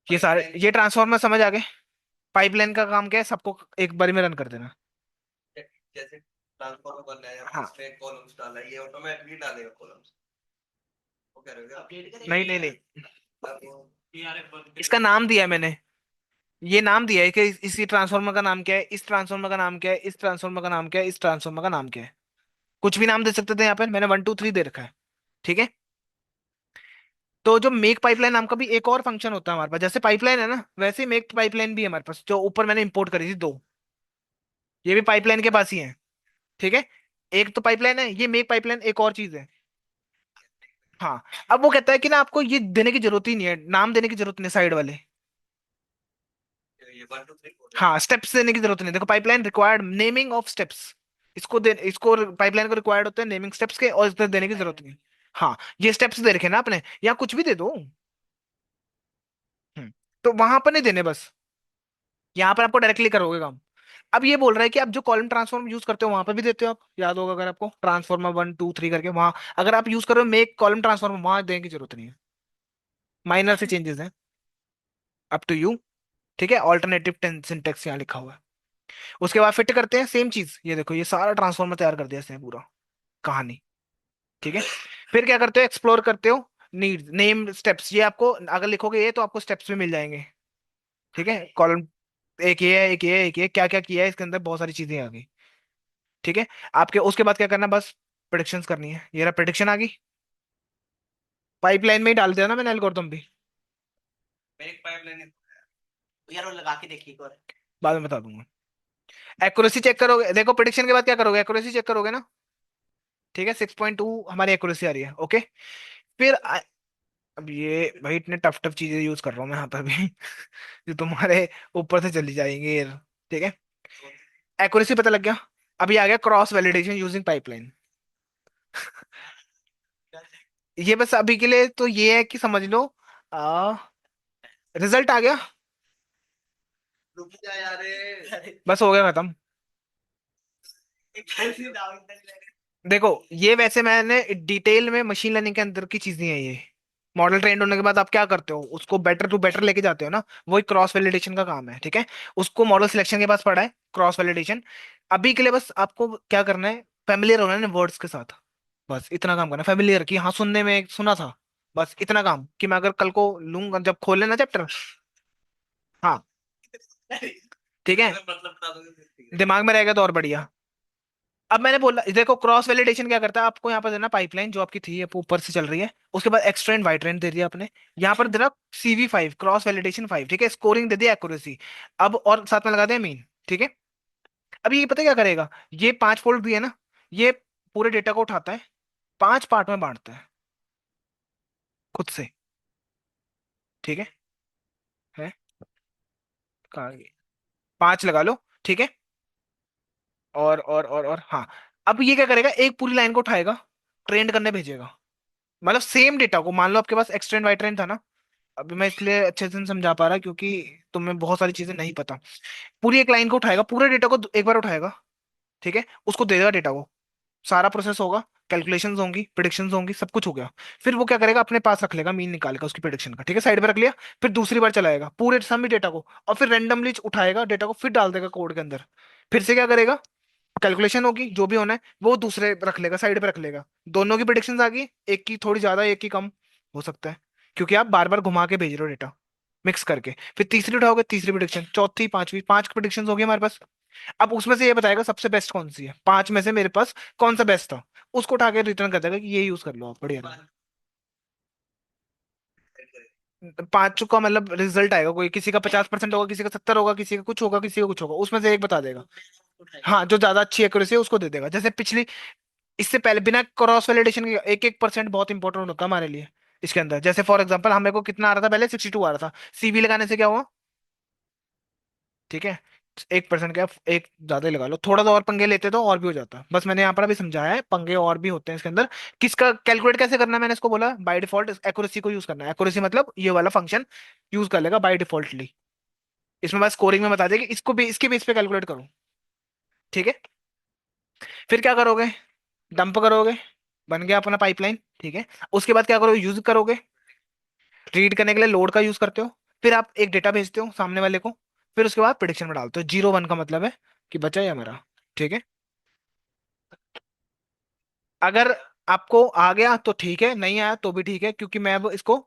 ये सारे पाइपलाइन ये ट्रांसफॉर्मर समझ आ गए। पाइपलाइन का काम क्या है, सबको एक बारी में रन कर देना। जैसे ट्रांसफॉर्मर बनना है, हाँ, इसमें कॉलम्स डाला है, ये ऑटोमेटिकली डालेगा कॉलम्स। वो कह रहे हो क्या? अपडेट नहीं करेंगे नहीं क्या? नहीं, अब TRF बंद इसका करके नाम करेंगे। दिया है मैंने, ये नाम दिया है कि इसी ट्रांसफॉर्मर का नाम क्या है, इस ट्रांसफॉर्मर का नाम क्या है, इस ट्रांसफॉर्मर का नाम क्या है, इस ट्रांसफॉर्मर का नाम क्या है। कुछ भी नाम दे सकते थे यहाँ पे, मैंने 1 2 3 दे रखा है। ठीक है, तो जो मेक पाइपलाइन नाम का भी एक और फंक्शन होता है हमारे पास, जैसे पाइपलाइन है ना, वैसे ही मेक पाइपलाइन भी है हमारे पास, जो ऊपर मैंने इंपोर्ट करी थी दो, ये भी पाइपलाइन के पास ही है। ठीक है, एक तो पाइपलाइन है, ये मेक पाइपलाइन एक और चीज है। हाँ, अब वो कहता है कि ना आपको ये देने की जरूरत ही नहीं है, नाम देने की जरूरत नहीं साइड वाले। ये 1 2 3 हो गया। हाँ, स्टेप्स देने की जरूरत नहीं, देखो pipeline required naming of steps, इसको पाइपलाइन को रिक्वायर्ड होते हैं नेमिंग स्टेप्स के, और इसको देने की जरूरत नहीं। हाँ, ये स्टेप्स दे रखे ना आपने, या कुछ भी दे दो। तो वहां पर नहीं देने बस, यहाँ पर आपको डायरेक्टली करोगे काम। अब ये बोल रहा है कि आप जो कॉलम ट्रांसफॉर्म यूज करते हो वहां पर भी देते हो आप, याद होगा अगर आपको, ट्रांसफॉर्मर 1 2 3 करके वहां, अगर आप यूज करो मेक कॉलम ट्रांसफॉर्मर, वहां देने की जरूरत नहीं है, माइनर से चेंजेस हैं, अप टू यू। ठीक है, ऑल्टरनेटिव सिंटेक्स यहाँ लिखा हुआ है। उसके बाद फिट करते हैं सेम चीज, ये देखो ये सारा ट्रांसफॉर्मर तैयार कर दिया इसने पूरा, कहानी। ठीक है, फिर क्या करते हो, एक्सप्लोर करते हो नीड नेम स्टेप्स, ये आपको अगर लिखोगे ये तो आपको स्टेप्स भी मिल जाएंगे। ठीक है, कॉलम एक ये है, एक ये है, एक ये, क्या क्या किया है इसके अंदर, बहुत सारी चीजें आ गई। ठीक है, आपके उसके बाद क्या करना है, बस प्रिडिक्शंस करनी है, ये रहा प्रिडिक्शन आ गई, पाइपलाइन में ही डाल दिया ना मैंने एल्गोरिथम भी, एक पाइपलाइन। यार वो लगा के देखिए एक बार। बाद में बता दूंगा। एक्यूरेसी चेक करोगे, देखो प्रिडिक्शन के बाद क्या करोगे, एक्यूरेसी चेक करोगे ना। ठीक है, 6.2 हमारी एक्यूरेसी आ रही है, ओके। फिर अब ये भाई इतने टफ टफ चीजें यूज कर रहा हूँ मैं यहाँ पर भी जो तुम्हारे ऊपर से चली जाएंगी यार। ठीक है, एक्यूरेसी पता लग गया। अभी आ गया क्रॉस वैलिडेशन यूजिंग पाइपलाइन। ये बस अभी के लिए तो ये है कि समझ लो, आ, रिजल्ट आ गया, रुक जा यार। अरे बस हो गया खत्म। कैसे दाव इतना नहीं लगा। देखो ये वैसे मैंने डिटेल में मशीन लर्निंग के अंदर की चीजें हैं ये, मॉडल ट्रेंड होने के बाद आप क्या करते हो, उसको बेटर टू बेटर लेके जाते हो ना, वही क्रॉस वैलिडेशन का काम है। ठीक है, उसको मॉडल सिलेक्शन के पास पड़ा है क्रॉस वैलिडेशन। अभी के लिए बस आपको क्या करना है, फेमिलियर होना है वर्ड्स के साथ, बस इतना काम करना है, फेमिलियर कि हाँ सुनने में सुना था, बस इतना काम, कि मैं अगर कल को लूंगा जब खोले ना चैप्टर। हाँ, ठीक है, मतलब बता दोगे। दिमाग में रहेगा तो और बढ़िया। अब मैंने बोला देखो क्रॉस वैलिडेशन क्या करता है, आपको यहाँ पर देना पाइपलाइन जो आपकी थी अब ऊपर से चल रही है, उसके बाद एक्स ट्रेंड वाई ट्रेंड दे दिया आपने, यहाँ पर देना CV5 क्रॉस वैलिडेशन 5। ठीक है, स्कोरिंग दे दिया एक्यूरेसी, अब और साथ में लगा दिया मीन। ठीक है, अब ये पता है क्या करेगा, ये 5 फोल्ड दिया ना, ये पूरे डेटा को उठाता है, 5 पार्ट में बांटता है खुद से। ठीक है कहाँ गई? 5 लगा लो। ठीक है, और हाँ, अब ये क्या करेगा, एक पूरी लाइन को उठाएगा, ट्रेंड करने भेजेगा, मतलब सेम डेटा को, मान लो आपके पास एक्स ट्रेंड वाई ट्रेंड था ना, अभी मैं इसलिए अच्छे से नहीं समझा पा रहा क्योंकि तुम्हें बहुत सारी चीजें नहीं पता। पूरी एक लाइन को उठाएगा, पूरे डेटा को एक बार उठाएगा। ठीक है, उसको दे देगा डेटा को, सारा प्रोसेस होगा, कैलकुलेशंस होंगी, प्रिडिक्शंस होंगी, सब कुछ हो गया। फिर वो क्या करेगा, अपने पास रख लेगा, मीन निकाल का उसकी प्रिडिक्शन का, ठीक है, साइड पे रख लिया। फिर दूसरी बार चलाएगा पूरे सभी डेटा को, और फिर रेंडमली उठाएगा डेटा को, फिर डाल देगा कोड के अंदर। फिर से क्या करेगा, कैलकुलेशन होगी, जो भी होना है वो दूसरे रख लेगा, साइड पे रख लेगा। दोनों की प्रिडिक्शंस आ गई, एक की थोड़ी ज्यादा एक की कम हो सकता है, क्योंकि आप बार बार घुमा के भेज रहे हो डेटा मिक्स करके। फिर तीसरी उठाओगे, तीसरी प्रिडिक्शन, चौथी, पांचवी, पांच प्रिडिक्शंस हो गई हमारे पास। अब उसमें से ये बताएगा सबसे बेस्ट कौन सी है, पांच में से मेरे पास कौन सा बेस्ट था, उसको उठा के रिटर्न कर देगा कि ये यूज कर लो आप, बढ़िया रहा। पाँच पांचों का मतलब रिजल्ट आएगा, कोई किसी का 50% होगा, किसी का 70 होगा, किसी का कुछ होगा, किसी का कुछ होगा, उसमें से एक बता जो देगा। मेन उठाएगा। हाँ, जो ज्यादा अच्छी एक्यूरेसी है उसको दे देगा। जैसे पिछली, इससे पहले बिना क्रॉस वैलिडेशन के 1-1% बहुत इंपॉर्टेंट होता है हमारे लिए इसके अंदर। जैसे फॉर एग्जांपल हमें को कितना आ रहा था पहले, 62 आ रहा था, सीवी लगाने से क्या हुआ, ठीक है, 1% क्या, एक ज्यादा ही लगा लो, थोड़ा सा और पंगे लेते तो और भी हो जाता। बस मैंने यहाँ पर अभी समझाया है, पंगे और भी होते हैं इसके अंदर। किसका कैलकुलेट कैसे करना है, मैंने इसको बोला बाय डिफॉल्ट एक्यूरेसी को यूज करना है। एक्यूरेसी मतलब ये वाला फंक्शन यूज कर लेगा बाय डिफॉल्टली। इसमें बस स्कोरिंग में बता देगा कि इसको भी इसके बेस पे कैलकुलेट करो, ठीक है। फिर क्या करोगे, डंप करोगे, बन गया अपना पाइपलाइन, ठीक है। उसके बाद क्या करोगे, यूज करोगे, रीड करने के लिए लोड का यूज करते हो। फिर आप एक डेटा भेजते हो सामने वाले को। फिर उसके बाद प्रिडिक्शन में डालते हो, 0-1 का मतलब है कि बचा या मरा, ठीक है। अगर आपको आ गया तो ठीक है, नहीं आया तो भी ठीक है, क्योंकि मैं अब इसको